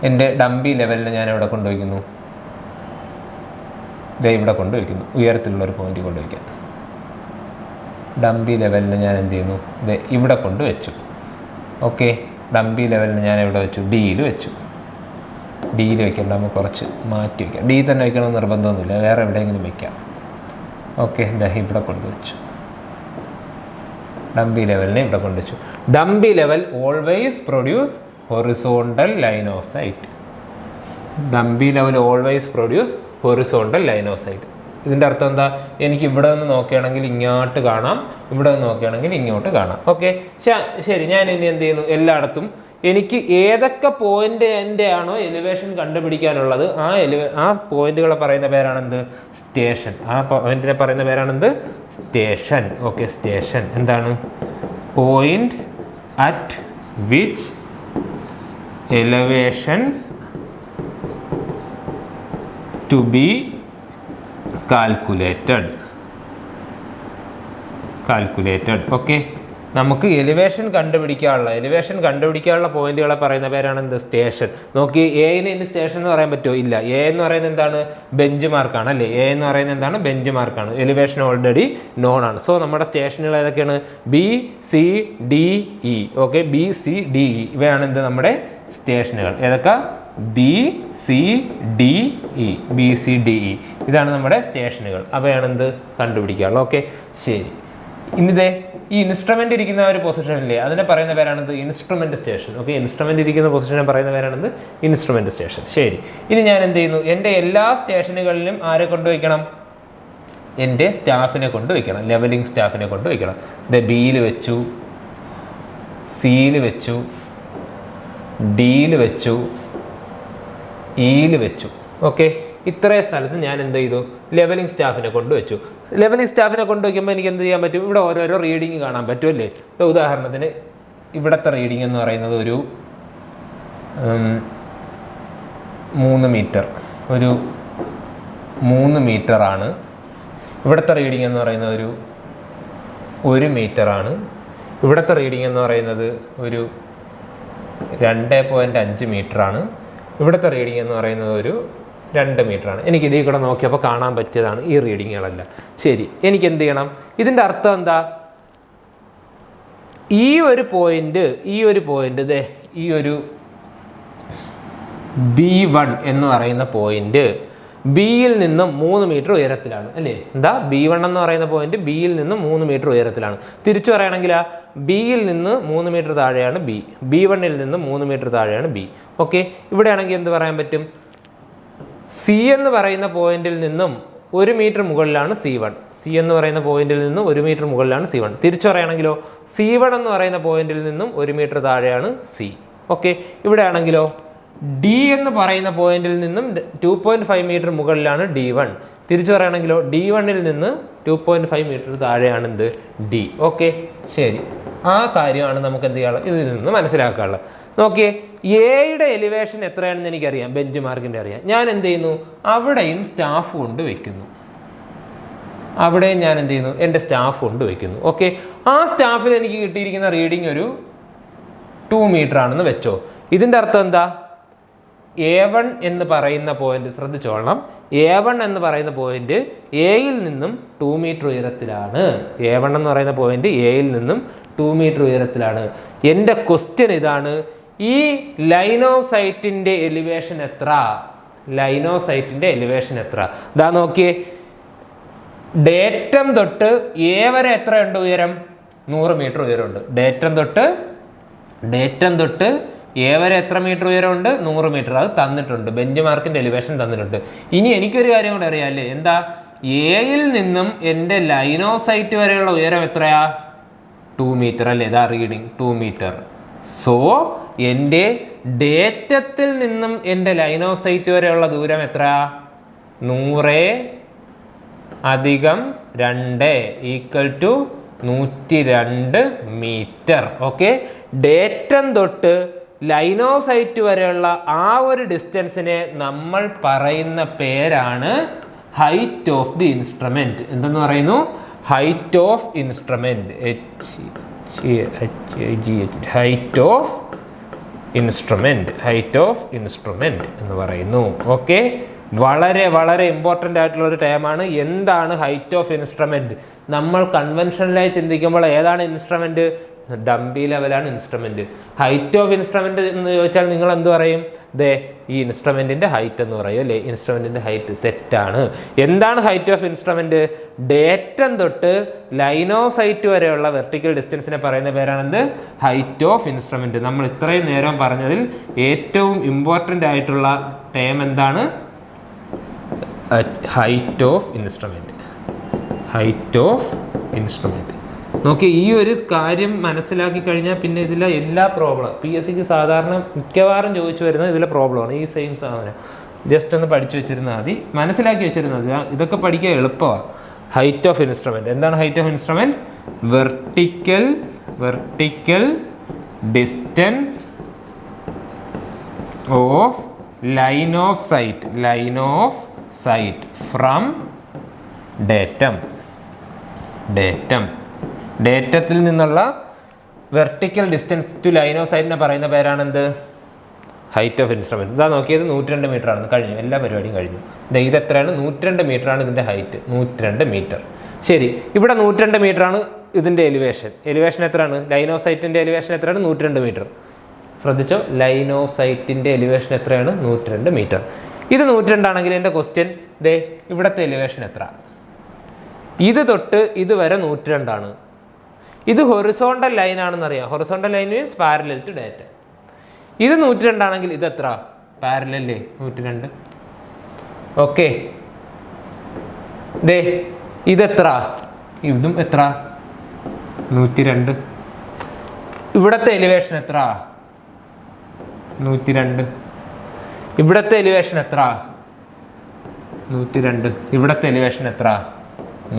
S1: എൻ്റെ ഡംപി ലെവലിനെ ഞാൻ ഇവിടെ കൊണ്ടുവയ്ക്കുന്നു. ഇവിടെ കൊണ്ടുവയ്ക്കുന്നു. ഉയരത്തിലുള്ളൊരു പോയിന്റ് കൊണ്ടുവയ്ക്കാം. ഡംപി ലെവലിന് ഞാൻ എന്ത് ചെയ്യുന്നു? ഇവിടെ കൊണ്ടുവച്ചു. ഓക്കെ, ഡംപി ലെവലിന് ഞാൻ എവിടെ വെച്ചു? ഡിയിൽ വെച്ചു. ഡിയിൽ വെക്കേണ്ട, നമുക്ക് കുറച്ച് മാറ്റി വയ്ക്കാം. ഡി തന്നെ വയ്ക്കണമെന്ന് നിർബന്ധമൊന്നുമില്ല, വേറെ എവിടെയെങ്കിലും വയ്ക്കാം. ഓക്കെ, ഇവിടെ കൊണ്ടുവച്ചു. ഡംപി ലെവലിനെ ഇവിടെ കൊണ്ടുവച്ചു. Dumpy level always produce horizontal line of sight. Dumpy level always produce horizontal line of sight. ഇതിൻ്റെ അർത്ഥം എന്താ? എനിക്ക് ഇവിടെ നിന്ന് നോക്കുകയാണെങ്കിൽ ഇങ്ങോട്ട് കാണാം, ഇവിടെ നിന്ന് നോക്കുകയാണെങ്കിൽ ഇങ്ങോട്ട് കാണാം. ഓക്കെ, ശരി. ഞാൻ ഇനി എന്ത് ചെയ്യുന്നു? എല്ലായിടത്തും എനിക്ക് ഏതൊക്കെ പോയിന്റ് ആണോ എലിവേഷൻ കണ്ടുപിടിക്കാനുള്ളത് ആ പോയിന്റുകളെ പറയുന്ന പേരാണെന്ത്? സ്റ്റേഷൻ. ആ പോയിന്റിനെ പറയുന്ന പേരാണെന്ത്? സ്റ്റേഷൻ. ഓക്കെ, സ്റ്റേഷൻ എന്താണ്? Point at which elevations to be calculated. Calculated. Okay, നമുക്ക് എലിവേഷൻ കണ്ടുപിടിക്കാനുള്ള പോയിന്റുകളെ പറയുന്ന പേരാണ് എന്ത്? സ്റ്റേഷൻ. നോക്കി, എന് ഇനി സ്റ്റേഷൻ എന്ന് പറയാൻ പറ്റുമോ? ഇല്ല. എ എന്ന് പറയുന്നത് എന്താണ്? ബെഞ്ച് മാർക്കാണ് അല്ലേ? എ എന്ന് പറയുന്നത് എന്താണ്? ബെഞ്ച് മാർക്കാണ്. എലിവേഷൻ ഓൾറെഡി നോൺ ആണ്. സോ നമ്മുടെ സ്റ്റേഷനുകൾ ഏതൊക്കെയാണ്? B, C, D, E. Okay, B, C, D, E ഇവയാണ് എന്ത്? നമ്മുടെ സ്റ്റേഷനുകൾ. ഏതൊക്കെ? B, C, D, E. B, C, D, E ഇതാണ് നമ്മുടെ സ്റ്റേഷനുകൾ. അവയാണ് എന്ത്? കണ്ടുപിടിക്കാനുള്ളത്. ഓക്കെ, ശരി. ഇനിതേ ഈ ഇൻസ്ട്രുമെന്റ് ഇരിക്കുന്ന ഒരു പൊസിഷനില്ലേ, അതിനെ പറയുന്ന പേരാണെന്ത്? Instrument station. ഓക്കെ, ഇൻസ്ട്രുമെന്റ് ഇരിക്കുന്ന പൊസിഷനെ പറയുന്ന പേരാണെന്ത്? Instrument station. ശരി, ഇനി ഞാൻ എന്ത് ചെയ്യുന്നു? എൻ്റെ എല്ലാ സ്റ്റേഷനുകളിലും ആരെ കൊണ്ടുവയ്ക്കണം? എൻ്റെ സ്റ്റാഫിനെ കൊണ്ടുവയ്ക്കണം. ലെവലിംഗ് സ്റ്റാഫിനെ കൊണ്ടുവയ്ക്കണം. ഇത് ബിയിൽ വെച്ചു, സിയിൽ വെച്ചു, ഡിയിൽ വെച്ചു, ഇയിൽ വെച്ചു. ഓക്കെ, ഇത്രയും സ്ഥലത്ത് ഞാൻ എന്ത് ചെയ്തു? ലെവലിംഗ് സ്റ്റാഫിനെ കൊണ്ടുവച്ചു. ലെവലിംഗ് സ്റ്റാഫിനെ കൊണ്ടുവയ്ക്കുമ്പോൾ എനിക്ക് എന്ത് ചെയ്യാൻ പറ്റും? ഇവിടെ ഓരോരോ റീഡിങ് കാണാൻ പറ്റുമല്ലേ? ഉദാഹരണത്തിന് ഇവിടുത്തെ റീഡിങ് എന്ന് പറയുന്നത് ഒരു 3 മീറ്റർ, ഒരു 3 മീറ്ററാണ്. ഇവിടുത്തെ റീഡിങ് എന്ന് പറയുന്നത് ഒരു 1 മീറ്ററാണ്. ഇവിടുത്തെ റീഡിങ് എന്ന് പറയുന്നത് ഒരു 2.5 മീറ്ററാണ്. ഇവിടുത്തെ റീഡിങ് എന്ന് പറയുന്നത് ഒരു 2 മീറ്ററാണ്. എനിക്ക് ഇതിൽ കൂടെ നോക്കിയപ്പോൾ കാണാൻ പറ്റിയതാണ് ഈ റീഡിങ്ങുകളെല്ലാം. ശരി, എനിക്ക് എന്ത് ചെയ്യണം? ഇതിൻ്റെ അർത്ഥം എന്താ? ഈ ഒരു പോയിന്റ് ദേ ഈ ഒരു B1 എന്ന് പറയുന്ന പോയിന്റ് ബിയിൽ നിന്നും 3 മീറ്റർ ഉയരത്തിലാണ് അല്ലേ? എന്താ? B1 എന്ന് പറയുന്ന പോയിന്റ് ബിയിൽ നിന്നും 3 മീറ്റർ ഉയരത്തിലാണ്. തിരിച്ചു പറയുകയാണെങ്കിൽ ബിയിൽ നിന്ന് 3 മീറ്റർ താഴെയാണ് ബി, B1ൽ നിന്ന് 3 മീറ്റർ താഴെയാണ് ബി. ഓക്കെ, ഇവിടെയാണെങ്കിൽ എന്ത് പറയാൻ പറ്റും? സി എന്ന് പറയുന്ന പോയിന്റിൽ നിന്നും 1 മീറ്റർ മുകളിലാണ് C1. സി എന്ന് പറയുന്ന പോയിന്റിൽ നിന്നും 1 മീറ്റർ മുകളിലാണ് C1. തിരിച്ചു പറയുകയാണെങ്കിലോ C1 എന്ന് പറയുന്ന പോയിന്റിൽ നിന്നും 1 മീറ്റർ താഴെയാണ് സി. ഓക്കെ, ഇവിടെ ആണെങ്കിലോ ഡി എന്ന് പറയുന്ന പോയിന്റിൽ നിന്നും 2.5 മീറ്റർ മുകളിലാണ് D1. തിരിച്ചു പറയുകയാണെങ്കിലോ D1ൽ നിന്ന് 2.5 മീറ്റർ താഴെയാണ് എന്ത്? ഡി. ഓക്കെ, ശരി. ആ കാര്യമാണ് നമുക്ക് എന്ത് ചെയ്യാനുള്ളത്? ഇതിൽ നിന്ന് മനസ്സിലാക്കാനുള്ളത്. നോക്കിയേ, എയുടെ എലിവേഷൻ എത്രയാണെന്ന് എനിക്കറിയാം, ബെഞ്ച് മാർക്കിൻ്റെ അറിയാം. ഞാൻ എന്ത് ചെയ്യുന്നു? അവിടെയും സ്റ്റാഫ് കൊണ്ട് വയ്ക്കുന്നു. അവിടെയും ഞാൻ എന്ത് ചെയ്യുന്നു? എൻ്റെ സ്റ്റാഫ് കൊണ്ട് വയ്ക്കുന്നു. ഓക്കെ, ആ സ്റ്റാഫിൽ എനിക്ക് കിട്ടിയിരിക്കുന്ന റീഡിങ് ഒരു 2 മീറ്റർ ആണെന്ന് വെച്ചോ. ഇതിൻ്റെ അർത്ഥം എന്താ? A1 എന്ന് പറയുന്ന പോയിന്റ് ശ്രദ്ധിച്ചോളണം. A1 എന്ന് പറയുന്ന പോയിന്റ് എയിൽ നിന്നും 2 മീറ്റർ ഉയരത്തിലാണ്. A1 എന്ന് പറയുന്ന പോയിന്റ് എയിൽ നിന്നും 2 മീറ്റർ ഉയരത്തിലാണ്. എൻ്റെ ക്വസ്റ്റ്യൻ ഇതാണ്, ഈ ലൈൻ ഓഫ് സൈറ്റിൻ്റെ എലിവേഷൻ എത്ര? ലൈൻ ഓഫ് സൈറ്റിൻ്റെ എലിവേഷൻ എത്ര? ഇതാ നോക്കിയേ, ഡേറ്റം തൊട്ട് എ വരെ എത്രയുണ്ട് ഉയരം? 100 മീറ്റർ ഉയരമുണ്ട്. ഡേറ്റം തൊട്ട് എ വരെ എത്ര മീറ്റർ ഉയരമുണ്ട്? 100 മീറ്റർ. അത് തന്നിട്ടുണ്ട്, ബെഞ്ച് മാർക്കിൻ്റെ എലിവേഷൻ തന്നിട്ടുണ്ട്. ഇനി എനിക്കൊരു കാര്യം കൂടെ അറിയാമല്ലേ, എന്താ? എയിൽ നിന്നും എൻ്റെ ലൈൻ ഓഫ് സൈറ്റ് വരെയുള്ള ഉയരം എത്രയാ? 2 മീറ്റർ അല്ലേ? ഇതാ റീഡിങ് 2 മീറ്റർ. സോ എൻ്റെ ഡേറ്റത്തിൽ നിന്നും എൻ്റെ ലൈൻ ഓഫ് സൈറ്റ് വരെയുള്ള ദൂരം എത്രയാ? 100 അധികം 2 equal to 102 metre. Okay, datum തൊട്ട് ലൈൻ ഓഫ് സൈറ്റ് വരെയുള്ള ആ ഒരു ഡിസ്റ്റൻസിനെ നമ്മൾ പറയുന്ന പേരാണ് ഹൈറ്റ് ഓഫ് ദി ഇൻസ്ട്രുമെന്റ്. എന്തെന്ന് പറയുന്നു? Height of instrument. Height of instrument എന്ന് പറയുന്നു. ഓക്കെ, വളരെ വളരെ ഇമ്പോർട്ടൻ്റ് ആയിട്ടുള്ള ഒരു ടേമാണ്. എന്താണ് ഹൈറ്റ് ഓഫ് ഇൻസ്ട്രുമെന്റ്? നമ്മൾ കൺവെൻഷനലായി ചിന്തിക്കുമ്പോൾ ഏതാണ് ഇൻസ്ട്രുമെന്റ്? ഡംബി ലെവലാണ് ഇൻസ്ട്രുമെന്റ്. ഹൈറ്റ് ഓഫ് ഇൻസ്ട്രുമെന്റ് എന്ന് ചോദിച്ചാൽ നിങ്ങൾ എന്ത് പറയും? ദേ ഈ ഇൻസ്ട്രുമെന്റിന്റെ ഹൈറ്റ് എന്ന് പറയും അല്ലേ? ഇൻസ്ട്രുമെന്റിന്റെ ഹൈറ്റ്. തെറ്റാണ്. എന്താണ് ഹൈറ്റ് ഓഫ് ഇൻസ്ട്രുമെന്റ്? ഡേറ്റം തൊട്ട് ലൈൻ ഓഫ് സൈറ്റ് വരെയുള്ള വെർട്ടിക്കൽ ഡിസ്റ്റൻസിനെ പറയുന്ന പേരാണെന്ത്? Height of instrument. നമ്മൾ ഇത്രയും നേരം പറഞ്ഞതിൽ ഏറ്റവും ഇമ്പോർട്ടൻ്റ് ആയിട്ടുള്ള ടേം എന്താണ്? Height of instrument. Height of instrument. നോക്കി, ഈ ഒരു കാര്യം മനസ്സിലാക്കി കഴിഞ്ഞാൽ പിന്നെ ഇതിലെ എല്ലാ പ്രോബ്ലം PSCക്ക് സാധാരണ മിക്കവാറും ചോദിച്ചു വരുന്നത് ഇതിലെ പ്രോബ്ലമാണ്. ഈ സെയിം സാധനം ജസ്റ്റ് ഒന്ന് പഠിച്ചു വെച്ചിരുന്നാൽ മതി, മനസ്സിലാക്കി വെച്ചിരുന്നത്. ഇതൊക്കെ പഠിക്കാൻ എളുപ്പമാണ്. Height of instrument. എന്താണ് height of instrument? Vertical distance of line of sight from datum ഡേറ്റത്തിൽ നിന്നുള്ള vertical distance to line of സൈറ്റിനെ പറയുന്ന പേരാണെന്ത്? Height of instrument. ഇതാ നോക്കിയത് 102 മീറ്റർ ആണ്. കഴിഞ്ഞു, എല്ലാ പരിപാടിയും കഴിഞ്ഞു. ഇത് എത്രയാണ്? 102 മീറ്റർ ആണ് ഇതിന്റെ ഹൈറ്റ്. 102 മീറ്റർ. ശരി, ഇവിടെ 102 മീറ്റർ ആണ് ഇതിന്റെ എലിവേഷൻ. എലിവേഷൻ എത്രയാണ്? ലൈൻ ഓഫ് സൈറ്റിന്റെ എലിവേഷൻ എത്രയാണ്? 102 മീറ്റർ. ശ്രദ്ധിച്ചോ, ലൈൻ ഓഫ് സൈറ്റിന്റെ എലിവേഷൻ എത്രയാണ്? 102 മീറ്റർ. ഇത് 102 ആണെങ്കിൽ എൻ്റെ ക്വസ്റ്റ്യൻ ദേ ഇവിടുത്തെ എലിവേഷൻ എത്ര? ഇത് തൊട്ട് ഇതുവരെ 102 ആണ്. ഇത് ഹൊറിസോണ്ടൽ ലൈൻ ആണെന്ന് അറിയാം. Horizontal line means parallel to data. ഇത് 102 ആണെങ്കിൽ ഇത് എത്ര? പാരലല്ലേ 102. ഓക്കെ, ദേ ഇതെത്ര? ഇതും എത്ര? 102. ഇവിടത്തെ എലിവേഷൻ എത്ര? 102. ഇവിടത്തെ എലിവേഷൻ എത്ര? 102. ഇവിടത്തെ എലിവേഷൻ എത്ര?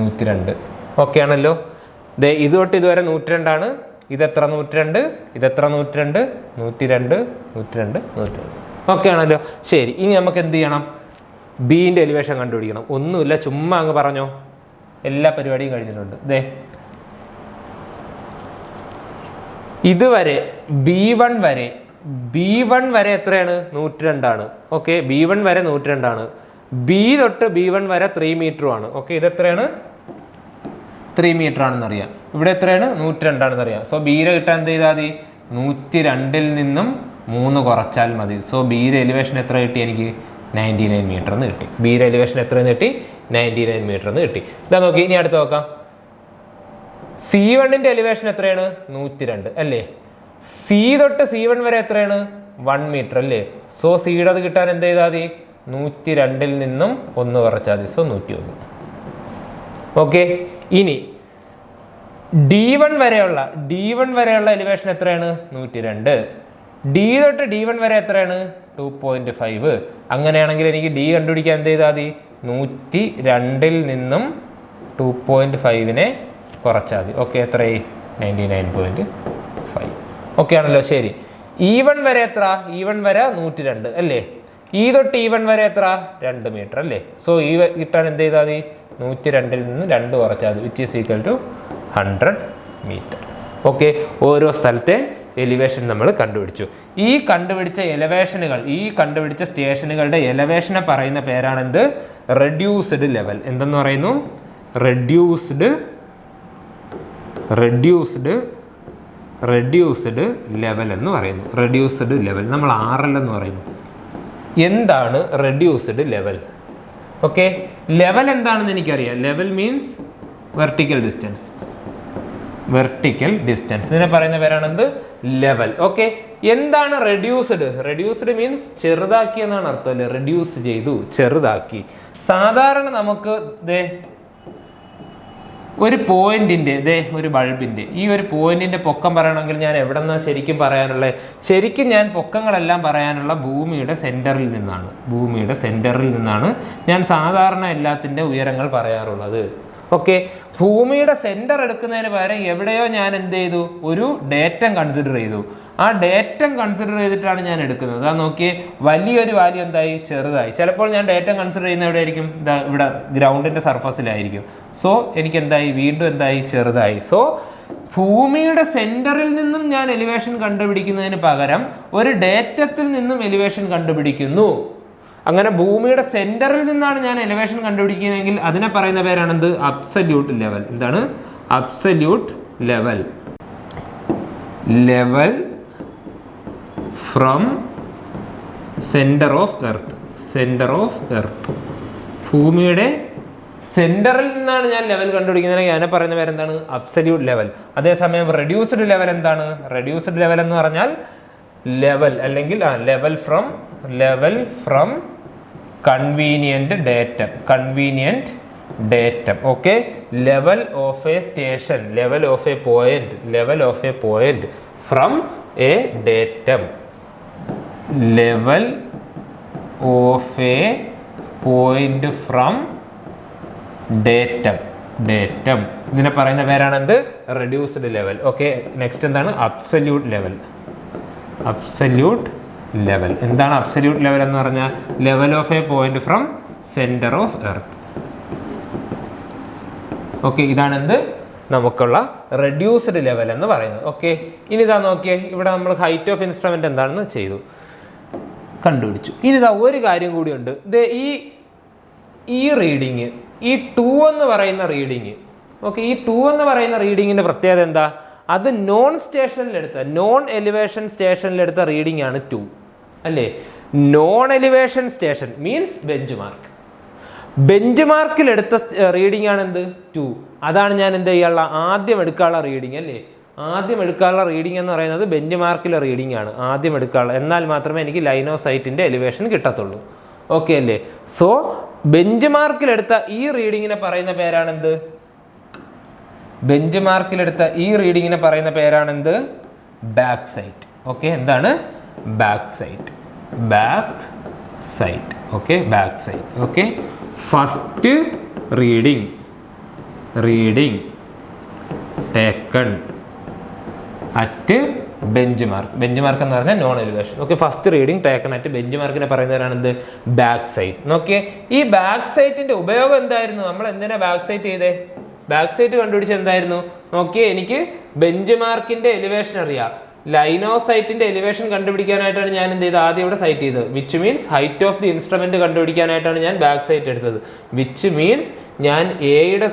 S1: 102. ഓക്കെ ആണല്ലോ. ദേ ഇത് തൊട്ട് ഇതുവരെ 102 ആണ്. ഇതെത്ര? 102. ഇതെത്ര? 102. 102, 102, 102. ഓക്കെ ആണല്ലോ. ശരി, ഇനി നമുക്ക് എന്ത് ചെയ്യണം? ബീൻ്റെ എലിവേഷൻ കണ്ടുപിടിക്കണം. ഒന്നുമില്ല, ചുമ്മാ അങ്ങ് പറഞ്ഞോ. എല്ലാ പരിപാടിയും കഴിഞ്ഞിട്ടുണ്ട്. ദേ ഇതുവരെ B1 വരെ എത്രയാണ്? 102 ആണ്. ഓക്കെ, B1 വരെ 102 ആണ്. B തൊട്ട് B1 വരെ 3 മീറ്ററുമാണ്. ഓക്കെ, ഇതെത്രയാണ്? 3 മീറ്റർ ആണെന്ന് അറിയാം. ഇവിടെ എത്രയാണ്? 102 ആണെന്ന് അറിയാം. സോ ബീരെ കിട്ടാൻ എന്ത് ചെയ്താൽ മതി? 102-ൽ നിന്നും 3 കുറച്ചാൽ മതി. സോ ബീരെ എലിവേഷൻ എത്ര കിട്ടി എനിക്ക്? 99 മീറ്റർ എന്ന് കിട്ടി. ബീരെ എലിവേഷൻ എത്രയെന്ന് കിട്ടി? 99 മീറ്റർ എന്ന് കിട്ടി. ഇതാ നോക്കി, ഇനി അടുത്ത് നോക്കാം. C1ന്റെ എലിവേഷൻ എത്രയാണ്? 102 അല്ലേ? C തൊട്ട് C1 വരെ എത്രയാണ്? 1 മീറ്റർ അല്ലേ? സോ സിയുടെ അത് കിട്ടാൻ എന്ത് ചെയ്താൽ മതി? 102-ൽ നിന്നും 1 കുറച്ചാൽ മതി. സോ 101. ഓക്കെ, ഇനി D1 വരെയുള്ള എലിവേഷൻ എത്രയാണ്? 102. D തൊട്ട് D1 വരെ എത്രയാണ്? 2.5. അങ്ങനെയാണെങ്കിൽ എനിക്ക് D കണ്ടുപിടിക്കാൻ എന്ത് ചെയ്താൽ മതി? 102-ൽ നിന്നും 2.5-നെ കുറച്ചാൽ മതി. ഓക്കെ, എത്രയായി? 99.5. ഓക്കെ ആണല്ലോ. ശരി, E1 വരെ എത്ര? E1 വരെ 102 അല്ലേ? E തൊട്ട് E1 വരെ എത്ര? 2 മീറ്റർ അല്ലേ? സോ ഈ കിട്ടാൻ എന്ത് ചെയ്താൽ മതി? 102-ൽ നിന്ന് 2 കുറച്ചാൽ മതി, which is equal to 100 metre. Okay, ഓരോ സ്ഥലത്തെ എലിവേഷൻ നമ്മൾ കണ്ടുപിടിച്ചു. ഈ കണ്ടുപിടിച്ച എലവേഷനുകൾ, ഈ കണ്ടുപിടിച്ച സ്റ്റേഷനുകളുടെ എലവേഷനെ പറയുന്ന പേരാണെന്ത്? Reduced level. എന്തെന്ന് പറയുന്നു? റെഡ്യൂസ്ഡ് ലെവൽ എന്ന് പറയുന്നു. റെഡ്യൂസ്ഡ് ലെവൽ നമ്മൾ RL എന്ന് പറയുന്നു. എന്താണ് റെഡ്യൂസ്ഡ് ലെവൽ? ഓക്കെ, ലെവൽ എന്താണെന്ന് എനിക്കറിയാം. Level means vertical distance. ഇതിനെ പറയുന്ന പേരാണെന്ത്? ലെവൽ. ഓക്കെ, എന്താണ് റെഡ്യൂസ്ഡ്? റെഡ്യൂസ്ഡ് മീൻസ് ചെറുതാക്കി എന്നാണ് അർത്ഥം അല്ലേ? റെഡ്യൂസ് ചെയ്തു, ചെറുതാക്കി. സാധാരണ നമുക്ക് ഒരു പോയിന്റിന്റെ ഒരു ബൾബിന്റെ ഈ ഒരു പോയിന്റിന്റെ പൊക്കം പറയണമെങ്കിൽ ഞാൻ എവിടെ നിന്നാണ് ശരിക്കും പറയാനുള്ളത്? ശരിക്കും ഞാൻ പൊക്കങ്ങളെല്ലാം പറയാനുള്ള ഭൂമിയുടെ സെന്ററിൽ നിന്നാണ് ഞാൻ സാധാരണ എല്ലാത്തിന്റെ ഉയരങ്ങൾ പറയാറുള്ളത്. ഓക്കെ, ഭൂമിയുടെ സെന്റർ എടുക്കുന്നതിന് പകരം എവിടെയോ ഞാൻ എന്ത് ചെയ്തു? ഒരു ഡേറ്റം കൺസിഡർ ചെയ്തു. ആ ഡേറ്റം കൺസിഡർ ചെയ്തിട്ടാണ് ഞാൻ എടുക്കുന്നത്. അതാ നോക്കിയേ, വലിയൊരു വാല്യൂ എന്തായി? ചെറുതായി. ചിലപ്പോൾ ഞാൻ ഡേറ്റം കൺസിഡർ ചെയ്യുന്ന എവിടെയായിരിക്കും? ഇവിടെ ഗ്രൗണ്ടിന്റെ സർഫസിലായിരിക്കും. സോ എനിക്ക് എന്തായി? വീണ്ടും എന്തായി? ചെറുതായി. സോ ഭൂമിയുടെ സെന്ററിൽ നിന്നും ഞാൻ എലിവേഷൻ കണ്ടുപിടിക്കുന്നതിന് പകരം ഒരു ഡേറ്റത്തിൽ നിന്നും എലിവേഷൻ കണ്ടുപിടിക്കുന്നു. അങ്ങനെ ഭൂമിയുടെ സെന്ററിൽ നിന്നാണ് ഞാൻ എലിവേഷൻ കണ്ടുപിടിക്കുന്നതെങ്കിൽ അതിനെ പറയുന്ന പേരാണെന്ത്? Absolute level. എന്താണ്? Absolute level from centre of earth. ഭൂമിയുടെ സെന്ററിൽ നിന്നാണ് ഞാൻ ലെവൽ കണ്ടുപിടിക്കുന്നത്. അതിനെ പറയുന്ന പേരെന്താണ്? Absolute level. അതേസമയം റെഡ്യൂസ്ഡ് ലെവൽ എന്താണ്? റെഡ്യൂസ്ഡ് ലെവൽ എന്ന് പറഞ്ഞാൽ ലെവൽ അല്ലെങ്കിൽ level from convenient datum. Okay, level of a station, level of a point from a datum. Level of a point from datum. ഇതിനെ പറയുന്ന പേരാണെന്ത്? Reduced level. ഓക്കെ, നെക്സ്റ്റ് എന്താണ്? Absolute level. എന്താണ് അബ്സല്യൂട്ട് ലെവൽ എന്ന് പറഞ്ഞാൽ? Level of a point from centre of earth. Okay, ഇതാണ് എന്ത്? നമുക്കുള്ള റെഡ്യൂസ്ഡ് ലെവൽ എന്ന് പറയുന്നത്. ഓക്കെ, ഇനി ഇതാ നോക്കിയേ, ഇവിടെ നമ്മൾ ഹൈറ്റ് ഓഫ് ഇൻസ്ട്രുമെന്റ് എന്താണെന്ന് ചെയ്തു, കണ്ടുപിടിച്ചു. ഇനി ഇതാ ഒരു കാര്യം കൂടിയുണ്ട്. ഇത് ഈ റീഡിങ്, ഈ 2 എന്ന് പറയുന്ന റീഡിങ്, ഓക്കെ, ഈ 2 എന്ന് പറയുന്ന റീഡിങ്ങിന്റെ പ്രത്യേകത എന്താ? അത് നോൺ എലിവേഷൻ സ്റ്റേഷനിലെടുത്ത റീഡിംഗ് ആണ് 2 അല്ലേ. Known elevation station means bench മാർക്കിലെടുത്ത റീഡിംഗ് ആണ് എന്ത്? 2. അതാണ് ഞാൻ എന്ത് ചെയ്യാനുള്ള ആദ്യം എടുക്കാനുള്ള റീഡിംഗ് അല്ലേ. ആദ്യം എടുക്കാനുള്ള റീഡിംഗ് എന്ന് പറയുന്നത് ബെഞ്ച് മാർക്കിലെ റീഡിംഗ് ആണ് ആദ്യം എടുക്കാനുള്ള. എന്നാൽ മാത്രമേ എനിക്ക് ലൈൻ ഓഫ് സൈറ്റിന്റെ എലിവേഷൻ കിട്ടത്തുള്ളൂ. ഓക്കെ അല്ലേ. സോ ബെഞ്ച് മാർക്കിലെടുത്ത ഈ റീഡിങ്ങിനെ പറയുന്ന പേരാണെന്ത്? ബെഞ്ച് മാർക്കിലെടുത്ത ഈ റീഡിങ്ങിനെ പറയുന്ന പേരാണെന്ത്? Back sight. ഓക്കെ, എന്താണ്? Back sight. Okay, back sight. Okay, first reading taken at bench mark എന്ന് പറഞ്ഞാൽ known elevation. Okay, first reading taken at bench മാർക്കിനെ പറയുന്നവരാണ് എന്ത്? Back sight. നോക്കിയേ, ഈ ബാക്ക് സൈറ്റിന്റെ ഉപയോഗം എന്തായിരുന്നു? നമ്മൾ എന്തിനാ ബാക്ക് സൈറ്റ് ചെയ്തേ? ബാക്ക് സൈറ്റ് കണ്ടുപിടിച്ച് എന്തായിരുന്നു? നോക്കിയേ, എനിക്ക് ബെഞ്ച് മാർക്കിന്റെ എലിവേഷൻ അറിയാം, ലൈൻ ഓഫ് സൈറ്റിന്റെ എലിവേഷൻ കണ്ടുപിടിക്കാനായിട്ടാണ് ഞാൻ എന്ത് ചെയ്തത്? ആദ്യം ഇവിടെ സൈറ്റ് ചെയ്തത്. Which means height of the instrument കണ്ടുപിടിക്കാനായിട്ടാണ് ഞാൻ ബാക്ക് സൈറ്റ് എടുത്തത്. വിച്ച് മീൻസ് ഞാൻ എയുടെ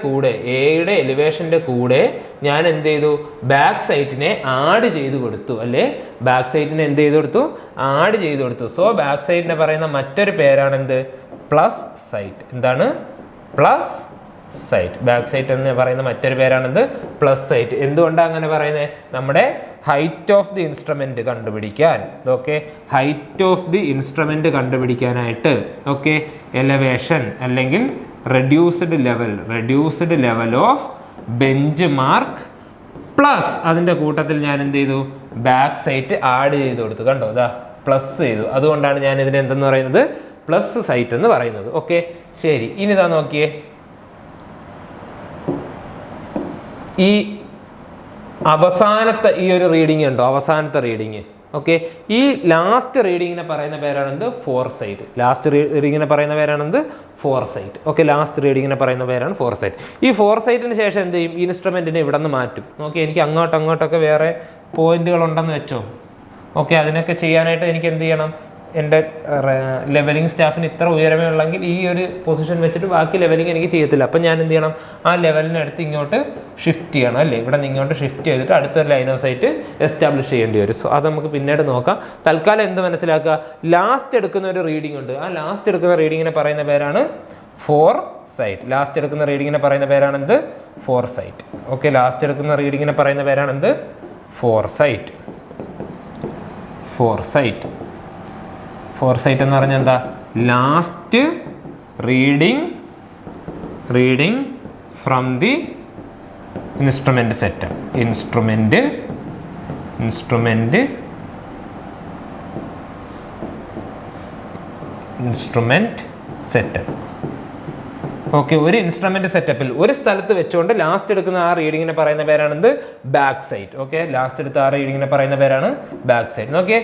S1: എലിവേഷന്റെ കൂടെ ഞാൻ എന്ത് ചെയ്തു? ബാക്ക് സൈറ്റിനെ ആഡ് ചെയ്ത് കൊടുത്തു അല്ലേ. ബാക്ക് സൈറ്റിനെ എന്ത് ചെയ്ത് കൊടുത്തു? ആഡ് ചെയ്ത് കൊടുത്തു. സോ ബാക്ക് സൈറ്റിനെ പറയുന്ന മറ്റൊരു പേരാണ് എന്ത്? Plus sight. എന്താണ്? Plus sight. ബാക്ക് സൈറ്റ് എന്ന് പറയുന്ന മറ്റൊരു പേരാണെന്ത്? Plus site. എന്തുകൊണ്ടാണ് അങ്ങനെ പറയുന്നത്? നമ്മുടെ ഹൈറ്റ് ഓഫ് ദി ഇൻസ്ട്രുമെന്റ് കണ്ടുപിടിക്കാൻ, okay, height of the instrument കണ്ടുപിടിക്കാനായിട്ട്, ഓക്കെ, എലവേഷൻ അല്ലെങ്കിൽ reduced level of bench mark plus അതിന്റെ കൂട്ടത്തിൽ ഞാൻ എന്ത് ചെയ്തു? ബാക്ക് സൈറ്റ് ആഡ് ചെയ്ത് കൊടുത്തു. കണ്ടോ, ഇതാ പ്ലസ് ചെയ്തു. അതുകൊണ്ടാണ് ഞാൻ ഇതിനെ എന്തെന്ന് പറയുന്നത്? പ്ലസ് സൈറ്റ് എന്ന് പറയുന്നത്. ഓക്കെ, ശരി. ഇനി ഇതാ നോക്കിയേ, ഈ അവസാനത്തെ ഈ ഒരു റീഡിംഗ് ഉണ്ടോ? അവസാനത്തെ റീഡിങ്. ഓക്കെ, ഈ ലാസ്റ്റ് റീഡിങ്ങിനെ പറയുന്ന പേരാണെന്ത്? ഫോർസൈറ്റ്. ലാസ്റ്റ് റീഡിങ്ങിനെ പറയുന്ന പേരാണെന്ത്? ഫോർസൈറ്റ്. ഓക്കെ, ലാസ്റ്റ് റീഡിങ്ങിനെ പറയുന്ന പേരാണ് ഫോർസൈറ്റ്. ഈ ഫോർസൈറ്റിന് ശേഷം എന്ത് ചെയ്യും? ഇൻസ്ട്രുമെന്റിനെ ഇവിടെ നിന്ന് മാറ്റും. ഓക്കെ, എനിക്ക് അങ്ങോട്ടൊക്കെ വേറെ പോയിന്റുകൾ ഉണ്ടെന്ന് വെച്ചോ. ഓക്കെ, അതിനൊക്കെ ചെയ്യാനായിട്ട് എനിക്ക് എന്ത് ചെയ്യണം? എൻ്റെ ലെവലിംഗ് സ്റ്റാഫിന് ഇത്ര ഉയരമേ ഉള്ളെങ്കിൽ ഈ ഒരു പൊസിഷൻ വെച്ചിട്ട് ബാക്കി ലെവലിംഗ് എനിക്ക് ചെയ്യത്തില്ല. അപ്പം ഞാൻ എന്ത് ചെയ്യണം? ആ ലെവലിനടുത്ത് ഇങ്ങോട്ട് ഷിഫ്റ്റ് ചെയ്യണം അല്ലേ. ഇവിടെ നിന്ന് ഇങ്ങോട്ട് ഷിഫ്റ്റ് ചെയ്തിട്ട് അടുത്തൊരു ലൈൻ ഓഫ് സൈറ്റ് എസ്റ്റാബ്ലിഷ് ചെയ്യേണ്ടി വരും. സോ അത് നമുക്ക് പിന്നീട് നോക്കാം. തൽക്കാലം എന്ത് മനസ്സിലാക്കുക? ലാസ്റ്റ് എടുക്കുന്ന ഒരു റീഡിംഗ് ഉണ്ട്. ആ ലാസ്റ്റ് എടുക്കുന്ന റീഡിങ്ങിനെ പറയുന്ന പേരാണ് ഫോർസൈറ്റ്. ലാസ്റ്റ് എടുക്കുന്ന റീഡിങ്ങിനെ പറയുന്ന പേരാണെന്ത്? ഫോർസൈറ്റ്. ഓക്കെ, ലാസ്റ്റ് എടുക്കുന്ന റീഡിങ്ങിനെ പറയുന്ന പേരാണെന്ത്? ഫോർസൈറ്റ്. ഫോർസൈറ്റ് എന്ന് പറഞ്ഞാൽ എന്താ? Last reading from the instrument setup. Instrument setup. Okay, ഒരു ഇൻസ്ട്രുമെന്റ് സെറ്റപ്പിൽ ഒരു സ്ഥലത്ത് വെച്ചുകൊണ്ട് ലാസ്റ്റ് എടുക്കുന്ന ആ റീഡിങ്ങിനെ പറയുന്ന പേരാണെന്ത്? Back sight. ഓക്കെ, ലാസ്റ്റ് എടുത്ത ആ റീഡിങ്ങിനെ പറയുന്ന പേരാണ് ബാക്ക് സൈറ്റ്. ഓക്കെ,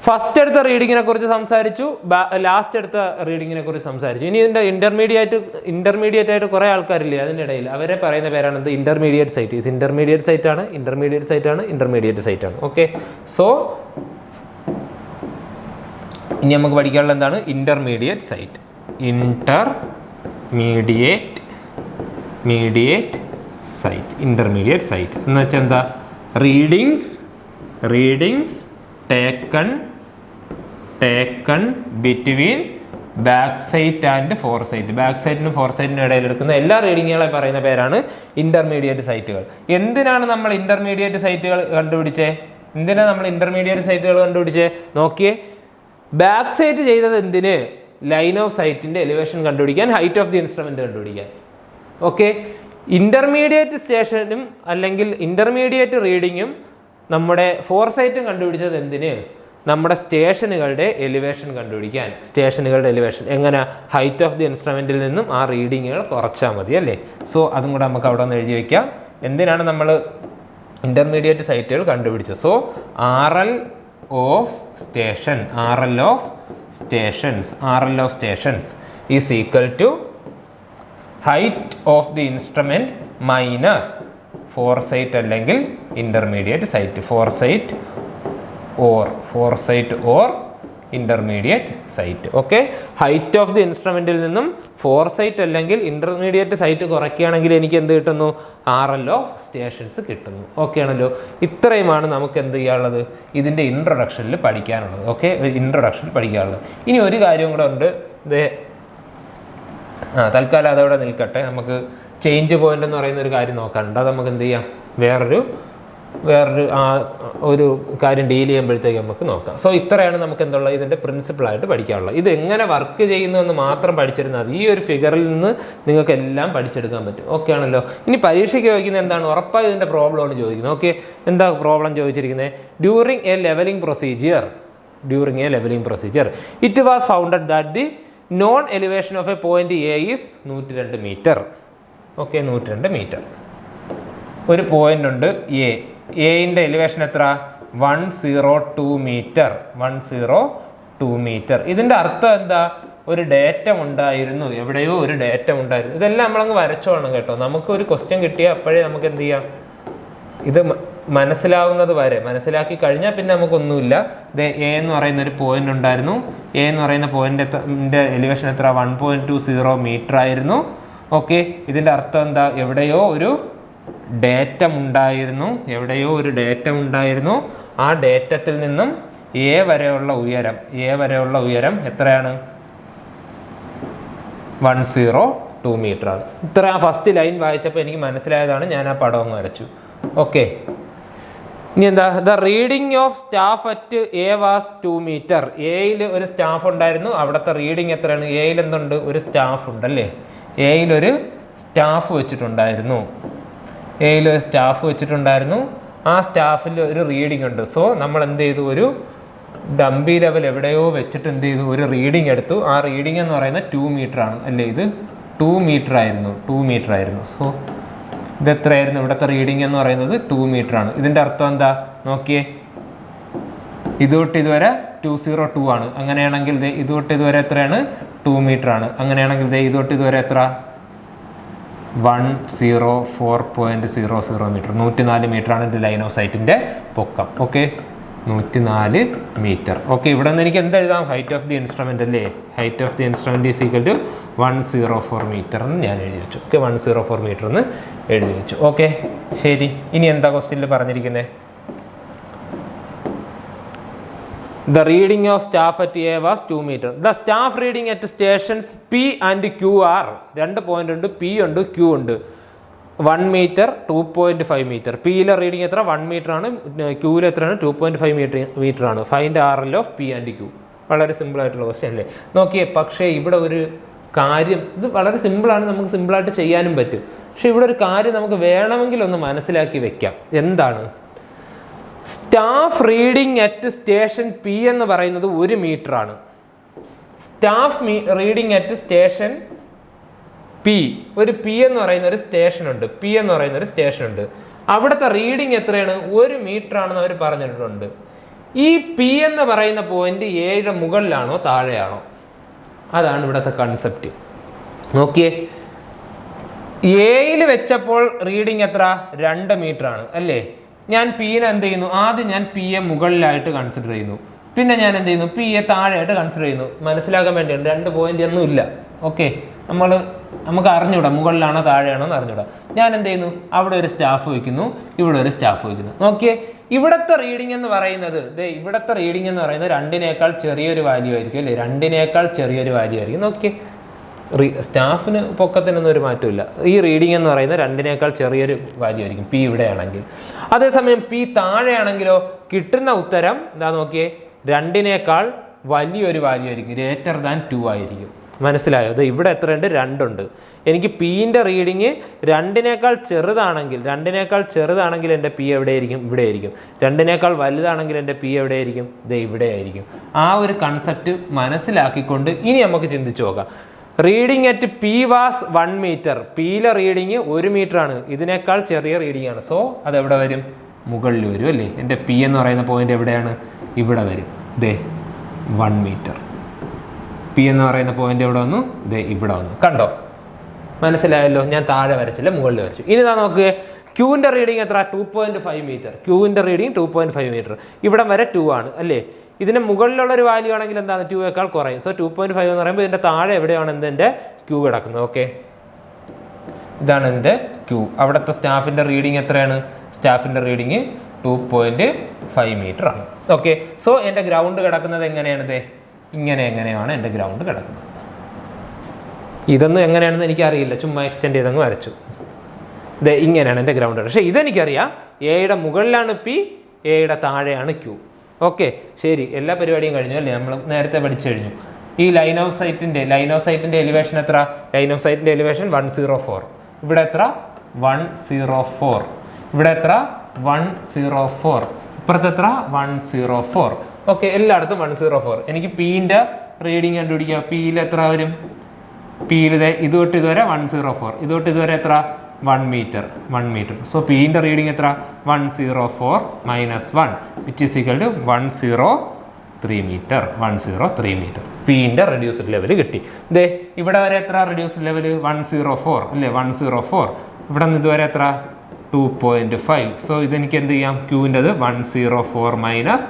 S1: ഫസ്റ്റ് എടുത്ത റീഡിങ്ങിനെ കുറിച്ച് സംസാരിച്ചു, ലാസ്റ്റ് എടുത്ത റീഡിങ്ങിനെ കുറിച്ച് സംസാരിച്ചു. ഇനി ഇതിന്റെ ഇന്റർമീഡിയറ്റ് ആയിട്ട് കുറെ ആൾക്കാരില്ലേ അതിൻ്റെ ഇടയിൽ, അവരെ പറയുന്ന പേരാണ് എന്ത്? Intermediate sight. ഇത് ഇന്റർമീഡിയറ്റ് സൈറ്റ് ആണ്. ഓക്കെ, സോ ഇനി നമുക്ക് പഠിക്കാനുള്ള എന്താണ്? ഇന്റർമീഡിയറ്റ് സൈറ്റ് എന്ന് വെച്ചാൽ എന്താ? Readings taken between back sight and foresight. Back സൈറ്റിനും ഫോർസൈറ്റിനും ഇടയിൽ എടുക്കുന്ന എല്ലാ റീഡിങ്ങുകളെ പറയുന്ന പേരാണ് ഇന്റർമീഡിയറ്റ് സൈറ്റുകൾ. എന്തിനാണ് നമ്മൾ ഇന്റർമീഡിയറ്റ് സൈറ്റുകൾ കണ്ടുപിടിച്ചേ? നോക്കിയേ, ബാക്ക് സൈറ്റ് ചെയ്തത് എന്തിന്? ലൈൻ ഓഫ് സൈറ്റിന്റെ എലിവേഷൻ കണ്ടുപിടിക്കാൻ, ഹൈറ്റ് ഓഫ് ദി ഇൻസ്ട്രുമെന്റ് കണ്ടുപിടിക്കാൻ. ഓക്കെ, ഇന്റർമീഡിയറ്റ് സ്റ്റേഷനും അല്ലെങ്കിൽ ഇന്റർമീഡിയറ്റ് റീഡിങ്ങും നമ്മുടെ ഫോർസൈറ്റും കണ്ടുപിടിച്ചത് എന്തിന്? നമ്മുടെ സ്റ്റേഷനുകളുടെ എലിവേഷൻ കണ്ടുപിടിക്കാൻ. എങ്ങനെ? ഹൈറ്റ് ഓഫ് ദി ഇൻസ്ട്രുമെന്റിൽ നിന്നും ആ റീഡിങ്ങുകൾ കുറച്ചാൽ മതി അല്ലേ. സോ അതും കൂടെ നമുക്ക് അവിടെ നിന്ന് എഴുതി വെക്കാം. എന്തിനാണ് നമ്മൾ ഇന്റർമീഡിയറ്റ് സൈറ്റുകൾ കണ്ടുപിടിച്ചത്? So RL of stations is equal to height of the instrument minus foresight അല്ലെങ്കിൽ intermediate sight. Foresight or intermediate sight. Okay, height of the ഇൻസ്ട്രുമെൻറ്റിൽ നിന്നും ഫോർസൈറ്റ് അല്ലെങ്കിൽ ഇൻ്റർമീഡിയറ്റ് സൈറ്റ് കുറയ്ക്കുകയാണെങ്കിൽ എനിക്ക് എന്ത് കിട്ടുന്നു? RL ഓഫ് സ്റ്റേഷൻസ് കിട്ടുന്നു. ഓക്കെ ആണല്ലോ. ഇത്രയുമാണ് നമുക്ക് എന്ത് ചെയ്യാനുള്ളത്? ഇതിൻ്റെ ഇൻട്രൊഡക്ഷനിൽ പഠിക്കാനുള്ളത്. ഓക്കെ, ഇൻട്രൊഡക്ഷനിൽ പഠിക്കാനുള്ളത്. ഇനി ഒരു കാര്യം കൂടെ ഉണ്ട്. തൽക്കാലം അതവിടെ നിൽക്കട്ടെ. നമുക്ക് ചേഞ്ച് പോയിന്റ് എന്ന് പറയുന്ന ഒരു കാര്യം നോക്കാനുണ്ട്. അത് നമുക്ക് എന്ത് ചെയ്യാം? വേറൊരു ഒരു കാര്യം ഡീൽ ചെയ്യുമ്പോഴത്തേക്ക് നമുക്ക് നോക്കാം. സോ ഇത്രയാണ് നമുക്ക് എന്തുള്ള ഇതിൻ്റെ പ്രിൻസിപ്പിളായിട്ട് പഠിക്കാനുള്ളത്. ഇത് എങ്ങനെ വർക്ക് ചെയ്യുന്നു എന്ന് മാത്രം പഠിച്ചിരുന്നാൽ മതി. ഈ ഒരു ഫിഗറിൽ നിന്ന് നിങ്ങൾക്ക് എല്ലാം പഠിച്ചെടുക്കാൻ പറ്റും. ഓക്കെ ആണല്ലോ. ഇനി പരീക്ഷയ്ക്ക് ചോദിക്കുന്നത് എന്താണ്? ഉറപ്പായി ഇതിൻ്റെ പ്രോബ്ലമാണ് ചോദിക്കുന്നത്. ഓക്കെ, എന്താ പ്രോബ്ലം ചോദിച്ചിരിക്കുന്നത്? During a levelling procedure it was founded that the known elevation of a point A is 102 metre. Okay, 102 metre. ഒരു പോയിന്റ് ഉണ്ട് എ. എയിൻ്റെ എലിവേഷൻ എത്ര? 102 മീറ്റർ. 102 മീറ്റർ. ഇതിൻ്റെ അർത്ഥം എന്താ? ഒരു ഡേറ്റം ഉണ്ടായിരുന്നു, എവിടെയോ ഒരു ഡേറ്റം ഉണ്ടായിരുന്നു. ഇതെല്ലാം നമ്മളങ്ങ് വരച്ചോണം കേട്ടോ. നമുക്ക് ഒരു ക്വസ്റ്റ്യൻ കിട്ടിയാൽ അപ്പോഴേ നമുക്ക് എന്ത് ചെയ്യാം? ഇത് മനസ്സിലാവുന്നത് വരെ മനസ്സിലാക്കി കഴിഞ്ഞാൽ പിന്നെ നമുക്കൊന്നുമില്ല. ഇത് എ എന്ന് പറയുന്ന ഒരു പോയിന്റ് ഉണ്ടായിരുന്നു. എ എന്ന് പറയുന്ന പോയിന്റിൻ്റെ എലിവേഷൻ എത്ര? 1.20 മീറ്റർ ആയിരുന്നു. ഓക്കെ, ഇതിൻ്റെ അർത്ഥം എന്താ? എവിടെയോ ഒരു ഡേറ്റം ഉണ്ടായിരുന്നു. ആ ഡേറ്റത്തിൽ നിന്നും എ വരെയുള്ള ഉയരം എത്രയാണ്? 102 മീറ്റർ ആണ്. ഇത്ര ഫസ്റ്റ് ലൈൻ വായിച്ചപ്പോൾ എനിക്ക് മനസ്സിലായതാണ്. ഞാൻ ആ പടം അങ്ങ് വരച്ചു. ഓക്കെ, ഇനി എന്താ? The reading of staff at A was 2 metre. എയിൽ ഒരു സ്റ്റാഫ് ഉണ്ടായിരുന്നു. അവിടുത്തെ റീഡിങ് എത്രയാണ്? എയിൽ എന്തുണ്ട്? ഒരു സ്റ്റാഫ് ഉണ്ടല്ലേ? എയിലൊരു സ്റ്റാഫ് വെച്ചിട്ടുണ്ടായിരുന്നു. ആ സ്റ്റാഫിൽ ഒരു റീഡിംഗ് ഉണ്ട്. സോ നമ്മൾ എന്ത് ചെയ്തു? ഒരു ഡംബി ലെവൽ എവിടെയോ വെച്ചിട്ട് എന്ത് ചെയ്തു? ഒരു റീഡിംഗ് എടുത്തു. ആ റീഡിംഗ് എന്ന് പറയുന്നത് 2 മീറ്റർ ആണ് അല്ലേ? ഇത് 2 മീറ്റർ ആയിരുന്നു. സോ ഇത് എത്രയായിരുന്നു? ഇവിടുത്തെ റീഡിംഗ് എന്ന് പറയുന്നത് 2 മീറ്റർ ആണ്. ഇതിൻ്റെ അർത്ഥം എന്താ? നോക്കിയേ, ഇതൊട്ട് ഇതുവരെ 202 ആണ്. അങ്ങനെയാണെങ്കിൽ ഇതൊട്ട് ഇതുവരെ എത്രയാണ്? 2 മീറ്റർ ആണ്. അങ്ങനെയാണെങ്കിൽ ഇതൊട്ട് ഇതുവരെ എത്ര? 104.00 മീറ്റർ. 104 മീറ്റർ ആണ് ഇത് ലൈൻ ഓഫ് സൈറ്റിൻ്റെ പൊക്കം. Okay, 104 metre. ഓക്കെ, ഇവിടെ നിന്ന് എനിക്ക് എന്തെഴുതാം? ഹൈറ്റ് ഓഫ് ദി ഇൻസ്ട്രുമെൻ്റ് അല്ലേ? Height of the instrument is equal to 104 metre എന്ന് ഞാൻ എഴുതി വെച്ചു. ഓക്കെ, 104 മീറ്റർ എന്ന് എഴുതി വെച്ചു. ഓക്കെ, ശരി. ഇനി എന്താ ക്വസ്റ്റ്യനിൽ പറഞ്ഞിരിക്കുന്നത്? The reading of staff at A was 2 meter. The staff reading at stations P and Q are 2 point ഉണ്ട്, P ഉണ്ട്, Q ഉണ്ട്. 1 മീറ്റർ, 2.5 മീറ്റർ. പിയിലെ റീഡിംഗ് എത്ര? 1 മീറ്റർ ആണ്. ക്യൂവിൽ എത്രയാണ്? 2.5 മീറ്റർ ആണ്. Find RL of P and Q. വളരെ സിമ്പിൾ ആയിട്ടുള്ള ക്വസ്റ്റ്യൻ അല്ലേ? നോക്കിയേ, പക്ഷേ ഇവിടെ ഒരു കാര്യം, ഇത് വളരെ സിമ്പിളാണ്, നമുക്ക് സിമ്പിളായിട്ട് ചെയ്യാനും പറ്റും. പക്ഷെ ഇവിടെ ഒരു കാര്യം നമുക്ക് വേണമെങ്കിൽ ഒന്ന് മനസ്സിലാക്കി വെക്കാം. എന്താണ്? Staff reading at station P എന്ന് പറയുന്നത് 1 മീറ്റർ ആണ്. Staff reading at station P, ഒരു പി എന്ന് പറയുന്ന ഒരു സ്റ്റേഷൻ ഉണ്ട്. അവിടുത്തെ റീഡിംഗ് എത്രയാണ്? 1 മീറ്റർ ആണെന്ന് അവർ പറഞ്ഞിട്ടുണ്ട്. ഈ പി എന്ന് പറയുന്ന പോയിന്റ് എയുടെ മുകളിലാണോ താഴെയാണോ? അതാണ് ഇവിടുത്തെ കൺസെപ്റ്റ്. നോക്കിയേ, എയിൽ വെച്ചപ്പോൾ റീഡിംഗ് എത്ര? 2 മീറ്റർ ആണ് അല്ലേ? ഞാൻ പിനെ എന്ത് ചെയ്യുന്നു? ആദ്യം ഞാൻ പി എ മുകളിലായിട്ട് കൺസിഡർ ചെയ്യുന്നു. പിന്നെ ഞാൻ എന്ത് ചെയ്യുന്നു? പി എ താഴെയായിട്ട് കൺസിഡർ ചെയ്യുന്നു. മനസ്സിലാക്കാൻ വേണ്ടിയാണ്, 2 പോയിന്റ് ഒന്നും ഇല്ല. ഓക്കെ, നമുക്ക് അറിഞ്ഞൂടാ മുകളിലാണോ താഴെയാണോ എന്ന് അറിഞ്ഞൂടാ. ഞാൻ എന്ത് ചെയ്യുന്നു? അവിടെ ഒരു സ്റ്റാഫ് വയ്ക്കുന്നു, ഇവിടെ ഒരു സ്റ്റാഫ് വയ്ക്കുന്നു. നോക്കിയേ, ഇവിടുത്തെ റീഡിംഗ് എന്ന് പറയുന്നത് 2-നേക്കാൾ ചെറിയൊരു വാല്യൂ ആയിരിക്കും അല്ലേ? 2-നേക്കാൾ ചെറിയൊരു വാല്യൂ ആയിരിക്കും. നോക്കിയേ, സ്റ്റാഫിന് പൊക്കത്തിനൊന്നും ഒരു മാറ്റമില്ല. ഈ റീഡിംഗ് എന്ന് പറയുന്നത് 2-നേക്കാൾ ചെറിയൊരു വാല്യൂ ആയിരിക്കും പി ഇവിടെയാണെങ്കിൽ. അതേസമയം പി താഴെയാണെങ്കിലോ കിട്ടുന്ന ഉത്തരം എന്താ നോക്കിയേ? 2-നേക്കാൾ വലിയൊരു വാല്യൂ ആയിരിക്കും, ഗ്രേറ്റർ ദാൻ 2 ആയിരിക്കും. മനസ്സിലായോ? അത് ഇവിടെ എത്രയുണ്ട്? 2 ഉണ്ട്. എനിക്ക് പിൻ്റെ റീഡിങ് 2-നേക്കാൾ ചെറുതാണെങ്കിൽ എൻ്റെ പി എവിടെയായിരിക്കും? ഇവിടെ ആയിരിക്കും. 2-നേക്കാൾ വലുതാണെങ്കിൽ എൻ്റെ പി എവിടെയായിരിക്കും? ഇവിടെ ആയിരിക്കും. ആ ഒരു കൺസെപ്റ്റ് മനസ്സിലാക്കിക്കൊണ്ട് ഇനി നമുക്ക് ചിന്തിച്ചു നോക്കാം. Reading at P was 1 metre. പിയിലെ റീഡിങ് 1 മീറ്റർ ആണ്. ഇതിനേക്കാൾ ചെറിയ റീഡിംഗ് ആണ്. സോ അതെവിടെ വരും? മുകളിൽ വരും അല്ലേ? എൻ്റെ പി എന്ന് പറയുന്ന പോയിന്റ് എവിടെയാണ്? ഇവിടെ വരും. 1 മീറ്റർ. പി എന്ന് പറയുന്ന പോയിന്റ് എവിടെ വന്നു? ഇവിടെ വന്നു. കണ്ടോ? മനസ്സിലായല്ലോ, ഞാൻ താഴെ വരച്ചില്ല, മുകളിൽ വരച്ചു. ഇനി ഇതാ നോക്കുക, ക്യൂവിൻ്റെ റീഡിങ് എത്ര? 2.5 മീറ്റർ. ക്യൂവിൻ്റെ reading 2.5 metre. ഇവിടെ വരെ 2 ആണ് അല്ലേ. ഇതിന് മുകളിലുള്ള ഒരു വാല്യൂ ആണെങ്കിൽ എന്താണ് 2 കുറയും. സോ 2.5 എന്ന് പറയുമ്പോൾ ഇതിൻ്റെ താഴെ എവിടെയാണ് എൻ്റെ ക്യൂ കിടക്കുന്നത്. ഓക്കെ, ഇതാണ് എൻ്റെ ക്യൂ. അവിടുത്തെ സ്റ്റാഫിൻ്റെ റീഡിങ് എത്രയാണ്? സ്റ്റാഫിൻ്റെ റീഡിങ് 2.5 മീറ്റർ ആണ്. ഓക്കെ, സോ എൻ്റെ ഗ്രൗണ്ട് കിടക്കുന്നത് എങ്ങനെയാണിത്? എങ്ങനെയാണ് എൻ്റെ ഗ്രൗണ്ട് കിടക്കുന്നത്? ഇതൊന്നും എങ്ങനെയാണെന്ന് എനിക്കറിയില്ല, ചുമ്മാ എക്സ്റ്റെൻഡ് ചെയ്തങ്ങ് വരച്ചു. ഇത് ഇങ്ങനെയാണ് എൻ്റെ ഗ്രൗണ്ട്. പക്ഷേ ഇതെനിക്കറിയാം, എയുടെ മുകളിലാണ് പി, എയുടെ താഴെയാണ് ക്യൂ. ഓക്കെ, ശരി, എല്ലാ പരിപാടിയും കഴിഞ്ഞു അല്ലേ, നമ്മൾ നേരത്തെ പഠിച്ചു കഴിഞ്ഞു. ഈ ലൈൻ ഓഫ് സൈറ്റിൻ്റെ എലിവേഷൻ എത്ര? ലൈൻ ഓഫ് സൈറ്റിൻ്റെ എലിവേഷൻ 104. ഇവിടെ എത്ര? 104. ഇവിടെ എത്ര? 104. ഇപ്പുറത്ത് എത്ര? 104. ഓക്കെ, എല്ലായിടത്തും 104. എനിക്ക് പീൻ്റെ റീഡിങ് കണ്ടുപിടിക്കുക. പിയിൽ എത്ര വരും? പിയിൽ ഇത് തൊട്ട് ഇതുവരെ 104, ഇത് തൊട്ട് ഇതുവരെ എത്ര? 1 മീറ്റർ. സോ പീൻ്റെ റീഡിങ് എത്ര? 104 minus 1 which is equal to 103 metre. 103 metre പീൻ്റെ റെഡ്യൂസ്ഡ് ലെവൽ കിട്ടി. ദേ ഇവിടെ വരെ എത്ര റെഡ്യൂസ്ഡ് ലെവൽ? 104 അല്ലേ, 104. ഇവിടെ നിന്ന് ഇതുവരെ എത്ര? 2.5. സോ ഇതെനിക്ക് എന്ത് ചെയ്യാം? ക്യൂവിൻ്റെത് 104 മൈനസ്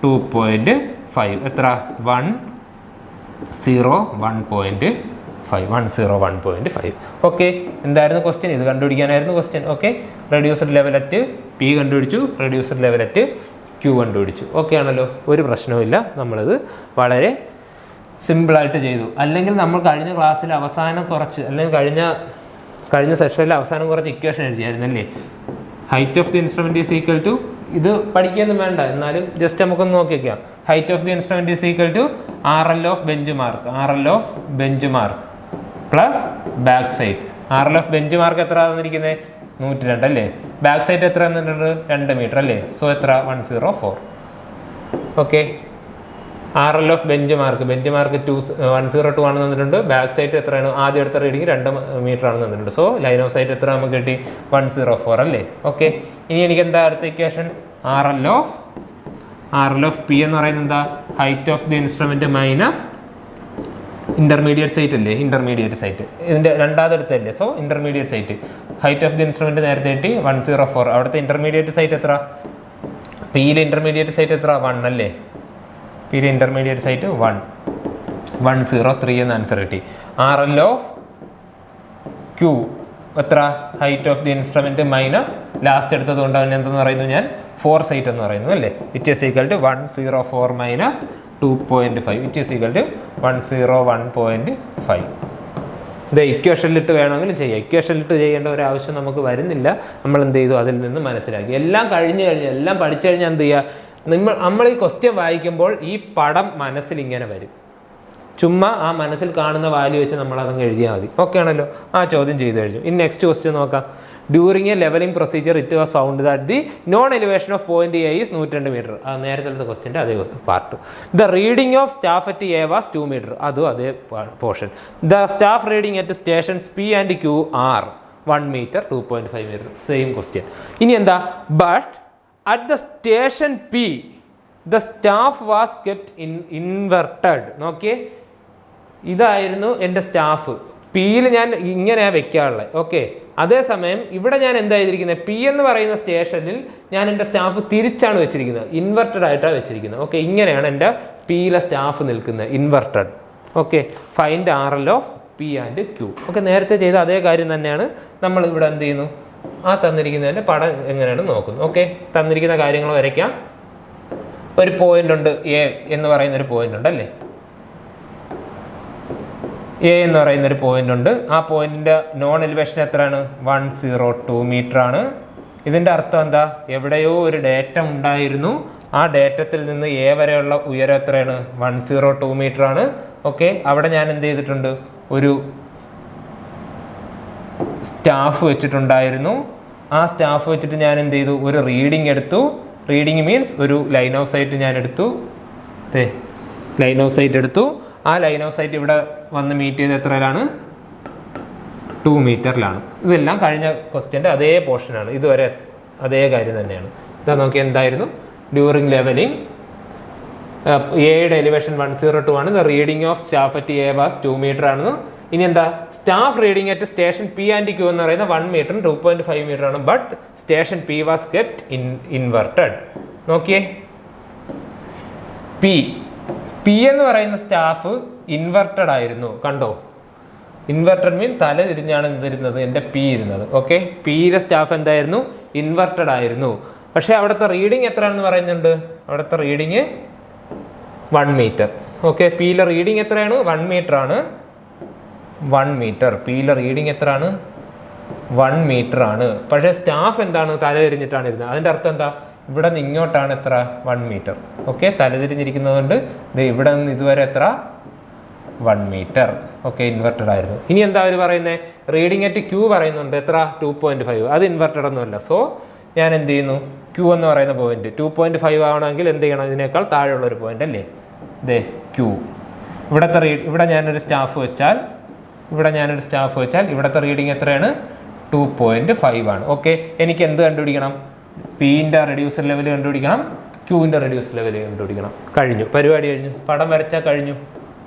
S1: 2.5 എത്ര? 101.5. ഓക്കെ, എന്തായിരുന്നു ക്വസ്റ്റ്യൻ? ഇത് കണ്ടുപിടിക്കാനായിരുന്നു question. Okay, reduced level at P കണ്ടുപിടിച്ചു, റെഡ്യൂസ്ഡ് ലെവൽ അറ്റ് ക്യൂ കണ്ടുപിടിച്ചു. ഓക്കെ ആണല്ലോ, ഒരു പ്രശ്നവുമില്ല. നമ്മളിത് വളരെ സിമ്പിളായിട്ട് ചെയ്തു. അല്ലെങ്കിൽ നമ്മൾ കഴിഞ്ഞ ക്ലാസ്സിൽ അവസാനം കുറച്ച്, അല്ലെങ്കിൽ കഴിഞ്ഞ സെഷനിൽ അവസാനം കുറച്ച് ഇക്വേഷൻ എഴുതിയായിരുന്നല്ലേ. Height of the instrument is equal to, ഇത് പഠിക്കുകയൊന്നും വേണ്ട, എന്നാലും ജസ്റ്റ് നമുക്കൊന്ന് നോക്കി വയ്ക്കാം. Height of the instrument is equal to RL of bench mark plus back side. RL of bench mark എത്ര തന്നിരിക്കുന്നത്? 102 അല്ലേ. ബാക്ക് സൈഡ് എത്ര തന്നിട്ടുണ്ട്? 2 മീറ്റർ അല്ലേ. സോ എത്ര? 104. Okay, RL of bench mark 102 ആണ് തന്നിട്ടുണ്ട്. ബാക്ക് സൈഡ് എത്രയാണ്? ആദ്യം എടുത്ത റീഡിങ് 2 മീറ്റർ ആണ് തന്നിട്ടുണ്ട്. സോ ലൈൻ ഓഫ് സൈറ്റ് എത്ര നമുക്ക് കിട്ടി? 104 അല്ലേ. ഓക്കെ, ഇനി എനിക്ക് എന്താ അടുത്ത ഇക്വേഷൻ? RL ഓഫ് പി എന്ന് പറയുന്നത് എന്താ? Height of the instrument minus intermediate sight അല്ലേ. ഇന്റർമീഡിയറ്റ് സൈറ്റ് ഇതിന്റെ രണ്ടാമതെടുത്തല്ലേ. So intermediate sight height of the instrument നേരത്തെ കിട്ടി 104. അവിടുത്തെ ഇന്റർമീഡിയറ്റ് സൈറ്റ് എത്ര? പിയിലെ ഇന്റർമീഡിയറ്റ് സൈറ്റ് എത്ര? 1 അല്ലേ. പിയിലെ ഇന്റർമീഡിയറ്റ് സൈറ്റ് 103 എന്ന് ആൻസർ കിട്ടി. RL ഓഫ് ക്യൂ എത്ര? Height of the instrument minus last എടുത്തത് കൊണ്ട് അവൻ എന്തെന്ന് പറയുന്നു ഞാൻ? 4 സൈറ്റ് എന്ന് പറയുന്നു അല്ലേ. Which is equal to 104 minus 2.5 which is equal to 101.5. ഇത് ഇക്വേഷനിലിട്ട് വേണമെങ്കിലും ചെയ്യാം. ഇക്വേഷനിലിട്ട് ചെയ്യേണ്ട ഒരു ആവശ്യം നമുക്ക് വരുന്നില്ല. നമ്മൾ എന്ത് ചെയ്തു? അതിൽ നിന്ന് മനസ്സിലാക്കി. എല്ലാം എല്ലാം പഠിച്ചു കഴിഞ്ഞാൽ എന്ത് ചെയ്യുക? നമ്മൾ ഈ ക്വസ്റ്റ്യൻ വായിക്കുമ്പോൾ ഈ പടം മനസ്സിൽ ഇങ്ങനെ വരും. ചുമ്മാ ആ മനസ്സിൽ കാണുന്ന വാല്യൂ വെച്ച് നമ്മൾ അതങ്ങ് എഴുതിയാൽ മതി. ഓക്കെ ആണല്ലോ, ആ ചോദ്യം ചെയ്ത് കഴിഞ്ഞു. ഇനി നെക്സ്റ്റ് ക്വസ്റ്റ്യൻ നോക്കാം. During a levelling procedure it was found that the known elevation of point A is 102 metre. നേരത്തെ ക്വസ്റ്റ്യൻ്റെ അതേ part. The reading of staff at A was 2 metre. അതും അതേ portion. The staff reading at stations P and Q are 1 metre 2.5 metre. Same question. ഇനി എന്താ? But at the station P the staff was kept inverted. നോക്കിയേ, ഇതായിരുന്നു എൻ്റെ സ്റ്റാഫ്. പിയിൽ ഞാൻ ഇങ്ങനെയാണ് വെക്കാറുള്ളത്. ഓക്കെ, അതേസമയം ഇവിടെ ഞാൻ എന്താ ചെയ്തിരിക്കുന്നത്? പി എന്ന് പറയുന്ന സ്റ്റേഷനിൽ ഞാൻ എൻ്റെ സ്റ്റാഫ് തിരിച്ചാണ് വെച്ചിരിക്കുന്നത്, ഇൻവെർട്ടഡ് ആയിട്ടാണ് വെച്ചിരിക്കുന്നത്. ഓക്കെ, ഇങ്ങനെയാണ് എൻ്റെ പിയിലെ സ്റ്റാഫ് നിൽക്കുന്നത്, inverted. Okay, find RL of P and Q. Okay, നേരത്തെ ചെയ്ത അതേ കാര്യം തന്നെയാണ് നമ്മൾ ഇവിടെ എന്ത് ചെയ്യുന്നു? ആ തന്നിരിക്കുന്നതിൻ്റെ പടം എങ്ങനെയാണ് നോക്കുന്നു. ഓക്കെ, തന്നിരിക്കുന്ന കാര്യങ്ങൾ വരയ്ക്കാം. ഒരു പോയിന്റ് ഉണ്ട്, എ എന്ന് പറയുന്ന ഒരു പോയിന്റ് ഉണ്ട് അല്ലേ. എ എന്ന് പറയുന്ന ഒരു പോയിന്റ് ഉണ്ട്. ആ പോയിന്റിന്റെ നോൺ എലിവേഷൻ എത്രയാണ്? 102 മീറ്റർ ആണ്. ഇതിന്റെ അർത്ഥം എന്താ? എവിടെയോ ഒരു ഡേറ്റ ഉണ്ടായിരുന്നു. ആ ഡേറ്റത്തിൽ നിന്ന് എ വരെയുള്ള ഉയരം എത്രയാണ്? 102 മീറ്റർ ആണ്. ഓക്കെ, അവിടെ ഞാൻ എന്ത് ചെയ്തിട്ടുണ്ട്? ഒരു സ്റ്റാഫ് വെച്ചിട്ടുണ്ടായിരുന്നു. ആ സ്റ്റാഫ് വെച്ചിട്ട് ഞാൻ എന്ത് ചെയ്തു? ഒരു റീഡിംഗ് എടുത്തു. റീഡിംഗ് മീൻസ് ഒരു ലൈൻ ഓഫ് സൈറ്റ് ഞാൻ എടുത്തു. ലൈൻ ഓഫ് സൈറ്റ് എടുത്തു. ആ ലൈൻ ഓഫ് സൈറ്റ് ഇവിടെ വന്ന് മീറ്റ് ചെയ്ത് എത്രയിലാണ്? 2 മീറ്ററിലാണ്. ഇതെല്ലാം കഴിഞ്ഞ ക്വസ്റ്റ്യൻ്റെ അതേ പോർഷനാണ്. ഇതുവരെ അതേ കാര്യം തന്നെയാണ്. ഇതാ നോക്കി, എന്തായിരുന്നു? ഡ്യൂറിങ് ലെവലിംഗ് എയുടെ എലിവേഷൻ 102 ആണ്. The reading of staff at A was 2 metre ആണെന്ന്. ഇനി എന്താ staff reading at station P and Q എന്ന് പറയുന്നത് 1 മീറ്ററും 2.5 മീറ്റർ ആണ്. But station P was kept inverted. നോക്കിയേ, പി എന്ന് പറയുന്ന സ്റ്റാഫ് ഇൻവെർട്ടഡ് ആയിരുന്നു. കണ്ടോ, ഇൻവെർട്ടഡ് മീൻ തല തിരിഞ്ഞാണ് എന്തിരുന്നത്, എൻ്റെ പി ഇരുന്നത്. ഓക്കെ, പിയിലെ സ്റ്റാഫ് എന്തായിരുന്നു, ഇൻവെർട്ടഡ് ആയിരുന്നു. പക്ഷെ അവിടുത്തെ റീഡിങ് എത്രയാണെന്ന് പറയുന്നുണ്ട്, അവിടുത്തെ റീഡിങ് 1 മീറ്റർ. ഓക്കെ, പിയിലെ റീഡിങ് എത്രയാണ്, 1 മീറ്റർ ആണ്. 1 മീറ്റർ, പിയിലെ റീഡിങ് എത്രയാണ്, 1 മീറ്റർ ആണ്. പക്ഷെ സ്റ്റാഫ് എന്താണ്, തല തിരിഞ്ഞിട്ടാണ് ഇരുന്നത്. അതിൻ്റെ അർത്ഥം എന്താ, ഇവിടെ നിന്ന് ഇങ്ങോട്ടാണ് എത്ര, 1 മീറ്റർ. ഓക്കെ, തലതിരിഞ്ഞിരിക്കുന്നതുകൊണ്ട് ഇവിടെ നിന്ന് ഇതുവരെ എത്ര, 1 മീറ്റർ. ഓക്കെ, ഇൻവെർട്ടഡ് ആയിരുന്നു. ഇനി എന്താ അവർ പറയുന്നത്, റീഡിംഗ് അറ്റ് ക്യൂ പറയുന്നുണ്ട് എത്ര, 2.5. അത് ഇൻവെർട്ടഡ് ഒന്നുമല്ല. സോ ഞാൻ എന്ത് ചെയ്യുന്നു, ക്യൂ എന്ന് പറയുന്ന പോയിന്റ് 2.5 ആവണമെങ്കിൽ എന്ത് ചെയ്യണം, ഇതിനേക്കാൾ താഴെയുള്ള ഒരു പോയിന്റ് അല്ലേ, ദേ ക്യൂ. ഇവിടെ ഞാനൊരു സ്റ്റാഫ് വെച്ചാൽ ഇവിടുത്തെ റീഡിംഗ് എത്രയാണ്, 2.5 ആണ്. ഓക്കെ, എനിക്ക് എന്ത് കണ്ടുപിടിക്കണം, പിന്റെ റെഡ്യൂസർ ലെവൽ കണ്ടുപിടിക്കണം, ക്യൂവിൻ്റെ റെഡ്യൂസർ ലെവൽ കണ്ടുപിടിക്കണം. കഴിഞ്ഞു, പരിപാടി കഴിഞ്ഞു, പടം വരച്ചാൽ കഴിഞ്ഞു.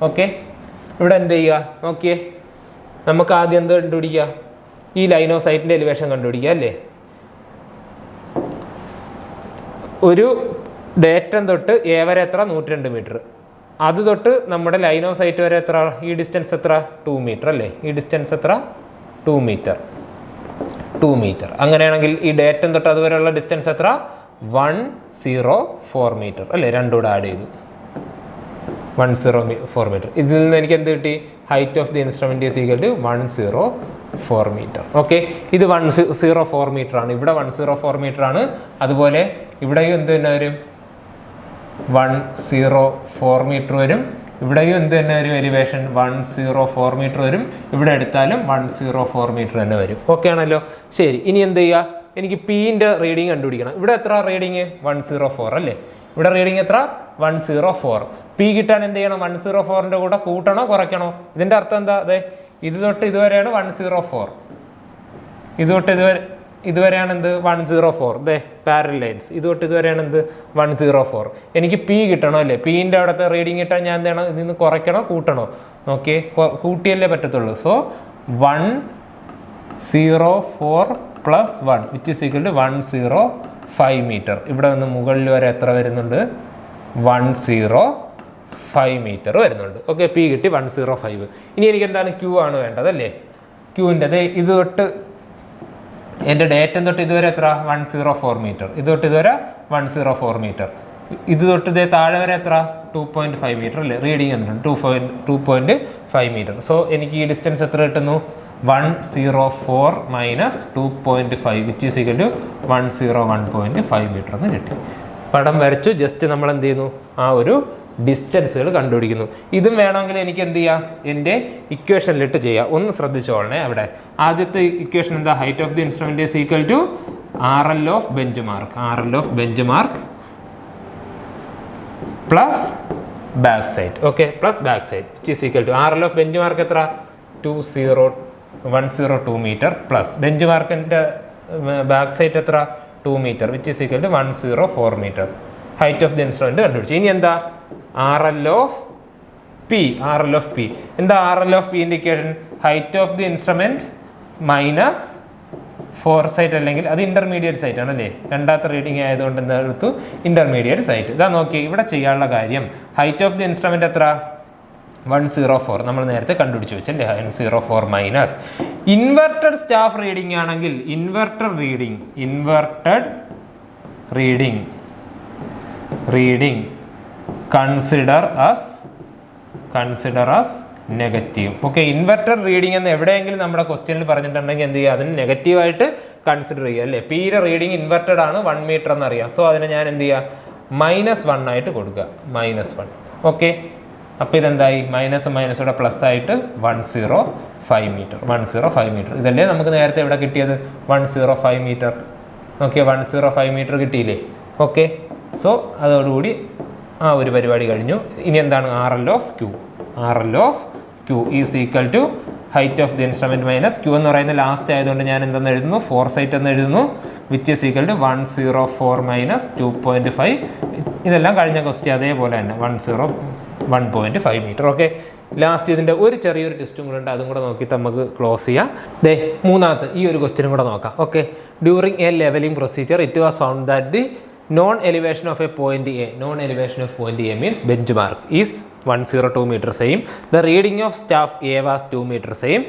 S1: ഓക്കെ, ഇവിടെ എന്ത് ചെയ്യുക, നോക്കിയേ, നമുക്ക് ആദ്യം എന്ത് കണ്ടുപിടിക്കുക, ഈ ലൈൻ ഓഫ് സൈറ്റിൻ്റെ എലിവേഷൻ കണ്ടുപിടിക്കുക അല്ലേ. ഒരു ഡേറ്റം തൊട്ട് എ വരെ എത്ര, 102 മീറ്റർ. അത് തൊട്ട് നമ്മുടെ ലൈൻ ഓഫ് സൈറ്റ് വരെ എത്ര, ഈ ഡിസ്റ്റൻസ് എത്ര, 2 മീറ്റർ അല്ലേ. ഈ ഡിസ്റ്റൻസ് എത്ര, 2 മീറ്റർ. അങ്ങനെയാണെങ്കിൽ ഈ ഡേറ്റം തൊട്ട് അതുവരെയുള്ള ഡിസ്റ്റൻസ് എത്ര, 104 മീറ്റർ അല്ലേ. രണ്ടും കൂടെ ആഡ് ചെയ്തു 104 മീറ്റർ. ഇതിൽ നിന്ന് എനിക്ക് എന്ത് കിട്ടി, height of the instrument is equal to 104 metre. Okay, ഇത് 104 മീറ്റർ ആണ്, ഇവിടെ 104 മീറ്റർ ആണ്. അതുപോലെ ഇവിടെയും എന്ത് തന്നെ വരും, 104 മീറ്റർ വരും. ഇവിടെയും എന്ത് തന്നെ വരും, എലിവേഷൻ 104 മീറ്റർ വരും. ഇവിടെ എടുത്താലും 104 മീറ്റർ തന്നെ വരും. ഓക്കെ ആണല്ലോ, ശരി. ഇനി എന്ത് ചെയ്യുക, എനിക്ക് പിന്റെ റീഡിങ് കണ്ടുപിടിക്കണം. ഇവിടെ എത്ര റീഡിങ്, 104 അല്ലേ. ഇവിടെ റീഡിങ് എത്ര, 104. പി കിട്ടാൻ എന്ത് ചെയ്യണം, 104ന്റെ കൂടെ കൂട്ടണോ കുറയ്ക്കണോ. ഇതിന്റെ അർത്ഥം എന്താ, അതെ ഇത് തൊട്ട് ഇതുവരെയാണ് 104, ഇത് തൊട്ട് ഇതുവരെയാണ് എന്ത്, 104. ദേ പാരലൽ ലൈൻസ്, ഇത് തൊട്ട് ഇതുവരെയാണ് എന്ത്, 104. എനിക്ക് പി കിട്ടണോ അല്ലേ. പിന്റെ അവിടുത്തെ റീഡിങ് കിട്ടാൻ ഞാൻ എന്ത് ചെയ്യണം, ഇതിൽ നിന്ന് കുറയ്ക്കണോ കൂട്ടണോ. നോക്കിയേ, കൂട്ടിയല്ലേ പറ്റത്തുള്ളൂ. So 104 + 1 which is equal to 105 metre. ഇവിടെ നിന്ന് മുകളിൽ വരെ എത്ര വരുന്നുണ്ട്, 105 മീറ്റർ വരുന്നുണ്ട്. ഓക്കെ, പി കിട്ടി 105. ഇനി എനിക്ക് എന്താണ്, ക്യൂ ആണ് വേണ്ടത് അല്ലേ. ക്യൂവിൻ്റെ ഇത് തൊട്ട് എൻ്റെ ഡേറ്റം തൊട്ട് ഇതുവരെ എത്ര, 104 മീറ്റർ. ഇത് തൊട്ട് ഇതുവരെ 104 മീറ്റർ. ഇത് തൊട്ട് ഇതേ താഴെ വരെ എത്ര, 2.5 മീറ്റർ അല്ലേ. റീഡിങ് എന്താണ്, 2.5 മീറ്റർ. സോ എനിക്ക് ഈ ഡിസ്റ്റൻസ് എത്ര കിട്ടുന്നു, 104 - 2.5 which is equal to 101.5 metre എന്ന് കിട്ടി. പടം വരച്ചു, ജസ്റ്റ് നമ്മൾ എന്ത് ചെയ്യുന്നു, ആ ഒരു ഡിസ്റ്റൻസുകൾ കണ്ടുപിടിക്കുന്നു. ഇതും വേണമെങ്കിൽ എനിക്ക് എന്ത് ചെയ്യാം, എൻ്റെ ഇക്വേഷനിലിട്ട് ചെയ്യാം. ഒന്ന് ശ്രദ്ധിച്ചോളണേ. അവിടെ ആദ്യത്തെ ഇക്വേഷൻ എന്താ, height of the instrument is equal to RL of bench mark plus back side. Okay, plus back side which is equal to RL of bench mark എത്ര, 102 മീറ്റർ പ്ലസ് ബെഞ്ച് മാർക്കിൻ്റെ ബാക്ക് സൈഡ് എത്ര, 2 metre which is equal to 104 metre. Height of the instrument കണ്ടുപിടിച്ചു. ഇനി എന്താ, RL ഓഫ് പി. എന്താ RL of P indication, height of the instrument minus fore sight, അല്ലെങ്കിൽ അത് ഇന്റർമീഡിയറ്റ് സൈറ്റ് ആണല്ലേ. രണ്ടാമത്തെ റീഡിങ് ആയതുകൊണ്ട് എന്താ എടുത്തു, ഇന്റർമീഡിയറ്റ് സൈറ്റ്. ഇതാ നോക്കി, ഇവിടെ ചെയ്യാനുള്ള കാര്യം, ഹൈറ്റ് ഓഫ് ദി ഇൻസ്ട്രുമെന്റ് എത്ര, 104 നമ്മൾ നേരത്തെ കണ്ടുപിടിച്ച് വെച്ചല്ലേ. 104 മൈനസ് ഇൻവെർട്ടഡ് സ്റ്റാഫ് റീഡിംഗ് ആണെങ്കിൽ inverted reading consider as negative. Okay, inverted reading എന്ന് എവിടെയെങ്കിലും നമ്മുടെ ക്വസ്റ്റ്യനിൽ പറഞ്ഞിട്ടുണ്ടെങ്കിൽ എന്ത് ചെയ്യുക, അതിന് നെഗറ്റീവായിട്ട് കൺസിഡർ ചെയ്യുക അല്ലേ. പിയുടെ റീഡിംഗ് ഇൻവെർട്ടഡ് ആണ്, 1 മീറ്റർ എന്നറിയാം. സോ അതിനെ ഞാൻ എന്ത് ചെയ്യുക, -1 ആയിട്ട് കൊടുക്കുക, -1. ഓക്കെ, അപ്പോൾ ഇതെന്തായി, മൈനസോടെ പ്ലസ് ആയിട്ട് 105 മീറ്റർ. ഇതല്ലേ നമുക്ക് നേരത്തെ ഇവിടെ കിട്ടിയത്, 105 മീറ്റർ. ഓക്കെ, 105 മീറ്റർ കിട്ടിയില്ലേ. ഓക്കെ, സോ അതോടുകൂടി ആ ഒരു പരിപാടി കഴിഞ്ഞു. ഇനി എന്താണ്, RL of Q is equal to height of the instrument minus Q എന്ന് പറയുന്ന ലാസ്റ്റ് ആയതുകൊണ്ട് ഞാൻ എന്തെന്ന് എഴുതുന്നു, ഫോർ സൈറ്റ് എന്ന് എഴുതുന്നു, വിച്ച് ഈസ് ഈക്വൽ ടു 104 - 2.5. ഇതെല്ലാം കഴിഞ്ഞ ക്വസ്റ്റ്യൻ അതേപോലെ തന്നെ 105 മീറ്റർ. ഓക്കെ, ലാസ്റ്റ് ഇതിൻ്റെ ഒരു ചെറിയൊരു ടെസ്റ്റും കൂടെ ഉണ്ട്, അതും കൂടെ നോക്കിയിട്ട് നമുക്ക് ക്ലോസ് ചെയ്യാം. മൂന്നാമത്തെ ഈ ഒരു ക്വസ്റ്റ്യനും കൂടെ നോക്കാം. Okay, during a levelling procedure it was found that the known elevation of a point A, known elevation of point A means bench mark is 102 meter same. The reading of staff A was 2 meter same.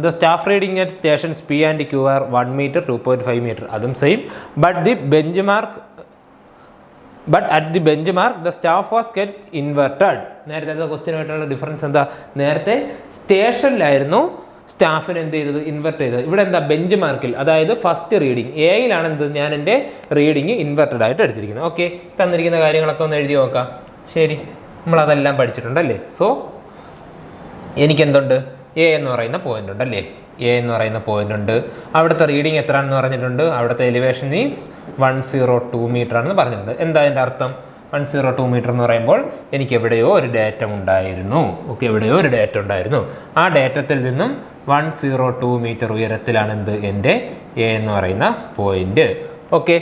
S1: The staff reading at stations P and Q are 1 meter, 2.5 meter. അതും same. But at the benchmark the staff was kept inverted. നേരത്തെ ക്വസ്റ്റ്യനുമായിട്ടുള്ള ഡിഫറൻസ് എന്താ? നേരത്തെ സ്റ്റേഷനിലായിരുന്നു സ്റ്റാഫിന് എന്ത് ചെയ്തത്? ഇൻവെർട്ട് ചെയ്തത്. ഇവിടെ എന്താ? ബെഞ്ച് മാർക്കിൽ, അതായത് ഫസ്റ്റ് റീഡിങ് എയിലാണ് എന്ത്? ഞാൻ എൻ്റെ റീഡിങ് ഇൻവെർട്ടഡ് ആയിട്ട് എടുത്തിരിക്കുന്നത്. ഓക്കെ, തന്നിരിക്കുന്ന കാര്യങ്ങളൊക്കെ ഒന്ന് എഴുതി നോക്കാം. ശരി, നമ്മളതെല്ലാം പഠിച്ചിട്ടുണ്ടല്ലേ. സോ എനിക്കെന്തുണ്ട്? എ എന്ന് പറയുന്ന പോയിന്റ് ഉണ്ടല്ലേ, എ എന്ന് പറയുന്ന പോയിന്റ് ഉണ്ട്. അവിടുത്തെ റീഡിങ് എത്രയാണെന്ന് പറഞ്ഞിട്ടുണ്ട്. അവിടുത്തെ എലിവേഷൻ ഈസ് 102 മീറ്റർ ആണെന്ന് പറഞ്ഞിട്ടുണ്ട്. എന്താ അതിൻ്റെ അർത്ഥം? 102 മീറ്റർ എന്ന് പറയുമ്പോൾ എനിക്ക് എവിടെയോ ഒരു ഡേറ്റം ഉണ്ടായിരുന്നു. ഓക്കെ, എവിടെയോ ഒരു ഡേറ്റ ഉണ്ടായിരുന്നു. ആ ഡേറ്റത്തിൽ നിന്നും 102 മീറ്റർ ഉയരത്തിലാണ് എന്ത്? എൻ്റെ എ എന്ന് പറയുന്ന പോയിന്റ്. ഓക്കെ,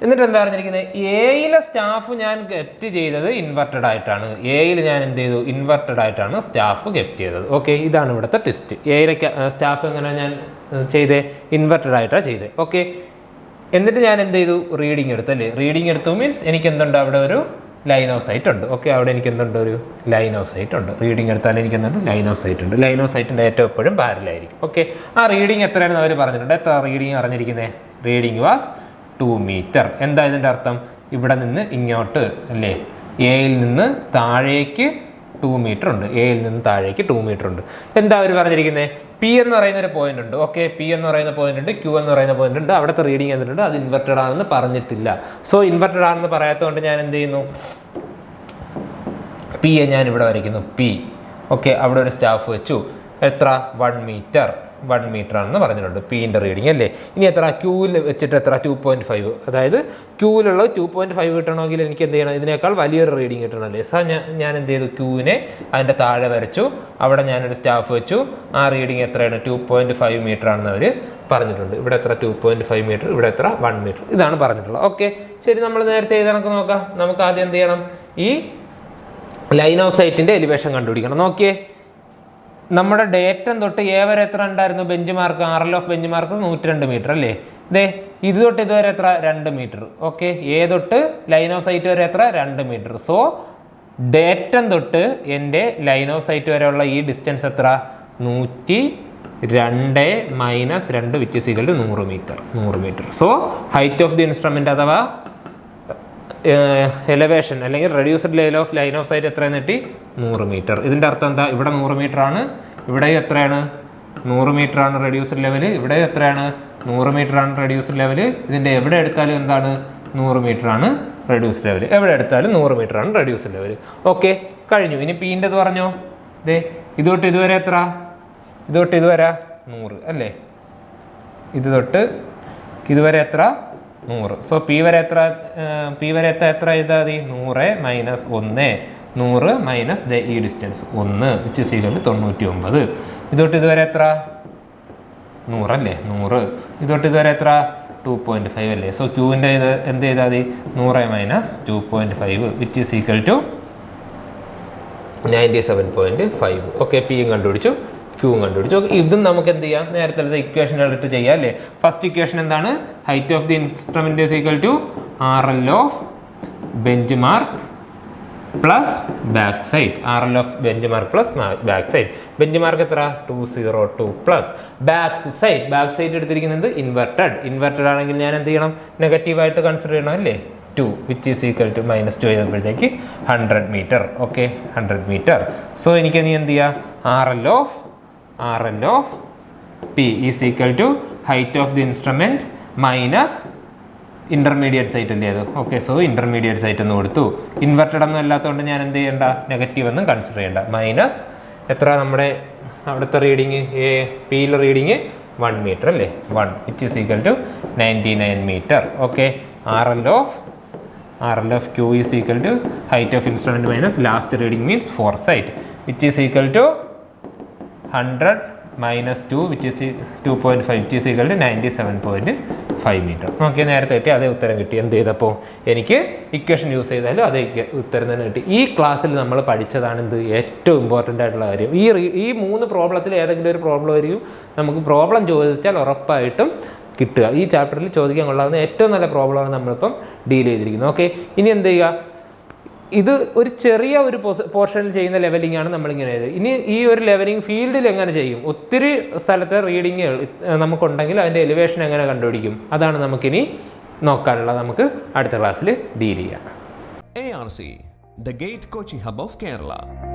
S1: എന്നിട്ട് എന്താ പറഞ്ഞിരിക്കുന്നത്? എയിലെ സ്റ്റാഫ് ഞാൻ ഗെറ്റ് ചെയ്തത് ഇൻവെർട്ടഡ് ആയിട്ടാണ്. എയിൽ ഞാൻ എന്ത് ചെയ്തു? ഇൻവെർട്ടഡ് ആയിട്ടാണ് സ്റ്റാഫ് ഗെറ്റ് ചെയ്തത്. ഓക്കെ, ഇതാണ് ഇവിടുത്തെ ടെസ്റ്റ്. എയിലെ സ്റ്റാഫ് എങ്ങനെ ഞാൻ ചെയ്തേ? ഇൻവെർട്ടഡ് ആയിട്ടാണ് ചെയ്തത്. ഓക്കെ, എന്നിട്ട് ഞാൻ എന്ത് ചെയ്തു? റീഡിങ് എടുത്തല്ലേ. റീഡിങ് എടുത്തു മീൻസ് എനിക്ക് എന്തുണ്ട്? അവിടെ ഒരു ലൈൻ ഓഫ് സൈറ്റ് ഉണ്ട്. ഓക്കെ, അവിടെ എനിക്ക് എന്തുണ്ട്? ഒരു ലൈൻ ഓഫ് സൈറ്റ് ഉണ്ട്. റീഡിങ് എടുത്താൽ എനിക്ക് എന്തുണ്ട്? ലൈൻ ഓഫ് സൈറ്റ് ഉണ്ട്. ലൈൻ ഓഫ് സൈറ്റിൻ്റെ ഏറ്റവും എപ്പോഴും പാരലായിരിക്കും. ഓക്കെ, ആ റീഡിങ് എത്രയാണെന്ന് അവർ പറഞ്ഞിട്ടുണ്ട്. എത്ര റീഡിങ് അറിഞ്ഞിരിക്കുന്നത്? Reading was 2 metre. എന്താ ഇതിൻ്റെ അർത്ഥം? ഇവിടെ നിന്ന് ഇങ്ങോട്ട് അല്ലേ, എയിൽ നിന്ന് താഴേക്ക് 2 മീറ്റർ ഉണ്ട്. എയിൽ നിന്ന് താഴേക്ക് 2 മീറ്റർ ഉണ്ട്. എന്താ അവർ പറഞ്ഞിരിക്കുന്നത്? പി എന്ന് പറയുന്ന ഒരു പോയിന്റ് ഉണ്ട്. ഓക്കെ, പി എന്ന് പറയുന്ന പോയിന്റ് ഉണ്ട്, ക്യൂ എന്ന് പറയുന്ന പോയിന്റ് ഉണ്ട്. അവിടുത്തെ റീഡിങ് എന്നിട്ടുണ്ട്. അത് ഇൻവെർട്ടഡ് ആണെന്ന് പറഞ്ഞിട്ടില്ല. സോ ഇൻവെർട്ടഡ് ആണെന്ന് പറയാത്തതുകൊണ്ട് ഞാൻ എന്ത് ചെയ്യുന്നു? പി എ ഞാൻ ഇവിടെ വരയ്ക്കുന്നു. പി. ഓക്കെ, അവിടെ ഒരു സ്റ്റാഫ് വെച്ചു. എത്ര? 1 മീറ്റർ. 1 മീറ്റർ ആണെന്ന് പറഞ്ഞിട്ടുണ്ട് പീൻ്റെ റീഡിങ് അല്ലേ. ഇനി എത്ര? ക്യൂവിൽ വെച്ചിട്ട് എത്ര? 2.5. അതായത് ക്യൂവിലുള്ള 2.5 കിട്ടണമെങ്കിൽ എനിക്ക് എന്ത് ചെയ്യണം? ഇതിനേക്കാൾ വലിയൊരു റീഡിങ് കിട്ടണമല്ലേ. സോ ഞാൻ എന്ത് ചെയ്തു? ക്യൂവിനെ അതിൻ്റെ താഴെ വരച്ചു. അവിടെ ഞാനൊരു സ്റ്റാഫ് വെച്ചു. ആ റീഡിങ് എത്രയാണ്? 2.5 മീറ്റർ ആണെന്ന് അവർ പറഞ്ഞിട്ടുണ്ട്. ഇവിടെ എത്ര? 2.5 മീറ്റർ. ഇവിടെ എത്ര? 1 മീറ്റർ. ഇതാണ് പറഞ്ഞിട്ടുള്ളത്. ഓക്കെ, ശരി, നമ്മൾ നേരത്തെ ഇത് കണക്ക് നോക്കാം. നമുക്ക് ആദ്യം എന്ത് ചെയ്യണം? ഈ ലൈൻ ഓഫ് സൈറ്റിൻ്റെ എലിവേഷൻ കണ്ടുപിടിക്കണം. നോക്കിയേ, നമ്മുടെ ഡേറ്റം തൊട്ട് എ വരെ എത്ര ഉണ്ടായിരുന്നു? Bench mark, RL of bench mark 102 metre അല്ലേ. ഇത് തൊട്ട് ഇതുവരെ എത്ര? 2 മീറ്റർ. ഓക്കെ, എ തൊട്ട് ലൈൻ ഓഫ് സൈറ്റ് വരെ എത്ര? 2 മീറ്റർ. സോ ഡേറ്റം തൊട്ട് എൻ്റെ ലൈൻ ഓഫ് സൈറ്റ് വരെയുള്ള ഈ ഡിസ്റ്റൻസ് എത്ര? 102 minus 2 which is equal to 100 metre. 100 metre. So height of the instrument അഥവാ എലവേഷൻ അല്ലെങ്കിൽ reduced level of line of sight എത്രയെന്ന് കിട്ടി? 100 മീറ്റർ. ഇതിൻ്റെ അർത്ഥം എന്താ? ഇവിടെ 100 മീറ്റർ ആണ്, ഇവിടെ എത്രയാണ്? 100 മീറ്റർ ആണ് റെഡ്യൂസ്ഡ് ലെവൽ. ഇവിടെ എത്രയാണ്? 100 മീറ്റർ ആണ് റെഡ്യൂസ്ഡ് ലെവൽ. ഇതിൻ്റെ എവിടെ എടുത്താലും എന്താണ്? 100 മീറ്റർ ആണ് റെഡ്യൂസ്ഡ് ലെവൽ. എവിടെ എടുത്താലും 100 മീറ്റർ ആണ് റെഡ്യൂസ്ഡ് ലെവൽ. ഓക്കെ, കഴിഞ്ഞു. ഇനി പീൻ്റെത് പറഞ്ഞോ. ഇത് തൊട്ട് ഇതുവരെ എത്ര? ഇത് തൊട്ട് ഇതുവരെ 100 അല്ലേ. ഇത് തൊട്ട് ഇതുവരെ എത്ര? 100. സോ പി വരെ എത്ര? പി വരെ എത്ര ചെയ്താൽ മതി? 100 മൈനസ് 1. 100 മൈനസ് ഈ distance 1 which is equal to 99. ഇതൊട്ട് ഇതുവരെ എത്ര? 100 അല്ലേ. 100. ഇതൊട്ട് ഇതുവരെ എത്ര? 2.5 അല്ലേ. സോ ക്യൂവിൻ്റെ ഇത് എന്ത് ചെയ്താൽ മതി? 100 minus 2.5 which is equal to 97.5. Okay, പിയും കണ്ടുപിടിച്ചു, ക്യൂവും കണ്ടുപിടിച്ചു. ഇതും നമുക്ക് എന്ത് ചെയ്യാം? നേരത്തെ ഇക്വേഷൻ എടുത്ത് ചെയ്യാം അല്ലേ. ഫസ്റ്റ് ഇക്വേഷൻ എന്താണ്? Height of the instrument is equal to RL of bench mark plus back side. RL of bench mark plus back side. Bench mark എത്ര? 202 plus back side. Back side എടുത്തിരിക്കുന്നത് ഇൻവെർട്ടഡ്. ഇൻവെർട്ടഡ് ആണെങ്കിൽ ഞാൻ എന്ത് ചെയ്യണം? നെഗറ്റീവായിട്ട് കൺസിഡർ ചെയ്യണം അല്ലേ. 2 വിച്ച് ഈസ് ഈക്വൽ ടു -2 ചെയ്യുമ്പോഴത്തേക്ക് 100 മീറ്റർ. Okay, 100 metre. സോ എനിക്ക് നീ എന്ത് ചെയ്യുക? RL of P is equal to height of the instrument minus intermediate site അല്ലേ അത്. ഓക്കെ, സോ ഇന്റർമീഡിയറ്റ് സൈറ്റ് എന്ന് കൊടുത്തു. ഇൻവെർട്ടഡ് ഒന്നും അല്ലാത്തതുകൊണ്ട് ഞാൻ എന്ത് ചെയ്യേണ്ട? നെഗറ്റീവ് ഒന്നും കൺസിഡർ ചെയ്യേണ്ട. മൈനസ് എത്ര? നമ്മുടെ അവിടുത്തെ റീഡിങ് പിയിലെ റീഡിങ് 1 മീറ്റർ അല്ലേ. 1 which is equal to 99 metre. Okay, RL of Q is equal to height of instrument minus last reading means 4 site which is equal to 100 -2 which is 2.5 which is equal to 97.5 metre. Okay, നേരത്തെ കിട്ടി അതേ ഉത്തരം കിട്ടി. എന്ത് ചെയ്തപ്പോൾ എനിക്ക് ഇക്വേഷൻ യൂസ് ചെയ്താലും അതേ ഉത്തരം തന്നെ കിട്ടി. ഈ ക്ലാസ്സിൽ നമ്മൾ പഠിച്ചതാണ് എന്ത് ഏറ്റവും ഇമ്പോർട്ടൻ്റ് ആയിട്ടുള്ള കാര്യം. ഈ 3 പ്രോബ്ലത്തിൽ ഏതെങ്കിലും ഒരു പ്രോബ്ലം ആയിരിക്കും നമുക്ക് പ്രോബ്ലം ചോദിച്ചാൽ ഉറപ്പായിട്ടും കിട്ടുക. ഈ ചാപ്റ്ററിൽ ചോദിക്കാൻ കൊള്ളാവുന്ന ഏറ്റവും നല്ല പ്രോബ്ലമാണ് നമ്മളിപ്പം ഡീൽ ചെയ്തിരിക്കുന്നത്. ഓക്കെ, ഇനി എന്ത് ചെയ്യുക, ഇത് ഒരു ചെറിയ ഒരു പോർഷനിൽ ചെയ്യുന്ന ലെവലിംഗ് ആണ് നമ്മളിങ്ങനെ ചെയ്തത്. ഇനി ഈ ഒരു ലെവലിംഗ് ഫീൽഡിൽ എങ്ങനെ ചെയ്യും? ഒത്തിരി സ്ഥലത്തെ റീഡിങ് നമുക്കുണ്ടെങ്കിൽ അതിൻ്റെ എലിവേഷൻ എങ്ങനെ കണ്ടുപിടിക്കും? അതാണ് നമുക്കിനി നോക്കാനുള്ളത്. നമുക്ക് അടുത്ത ക്ലാസ്സിൽ ഡീൽ ചെയ്യാം.
S2: ARC, the Gate Coaching Hub of Kerala.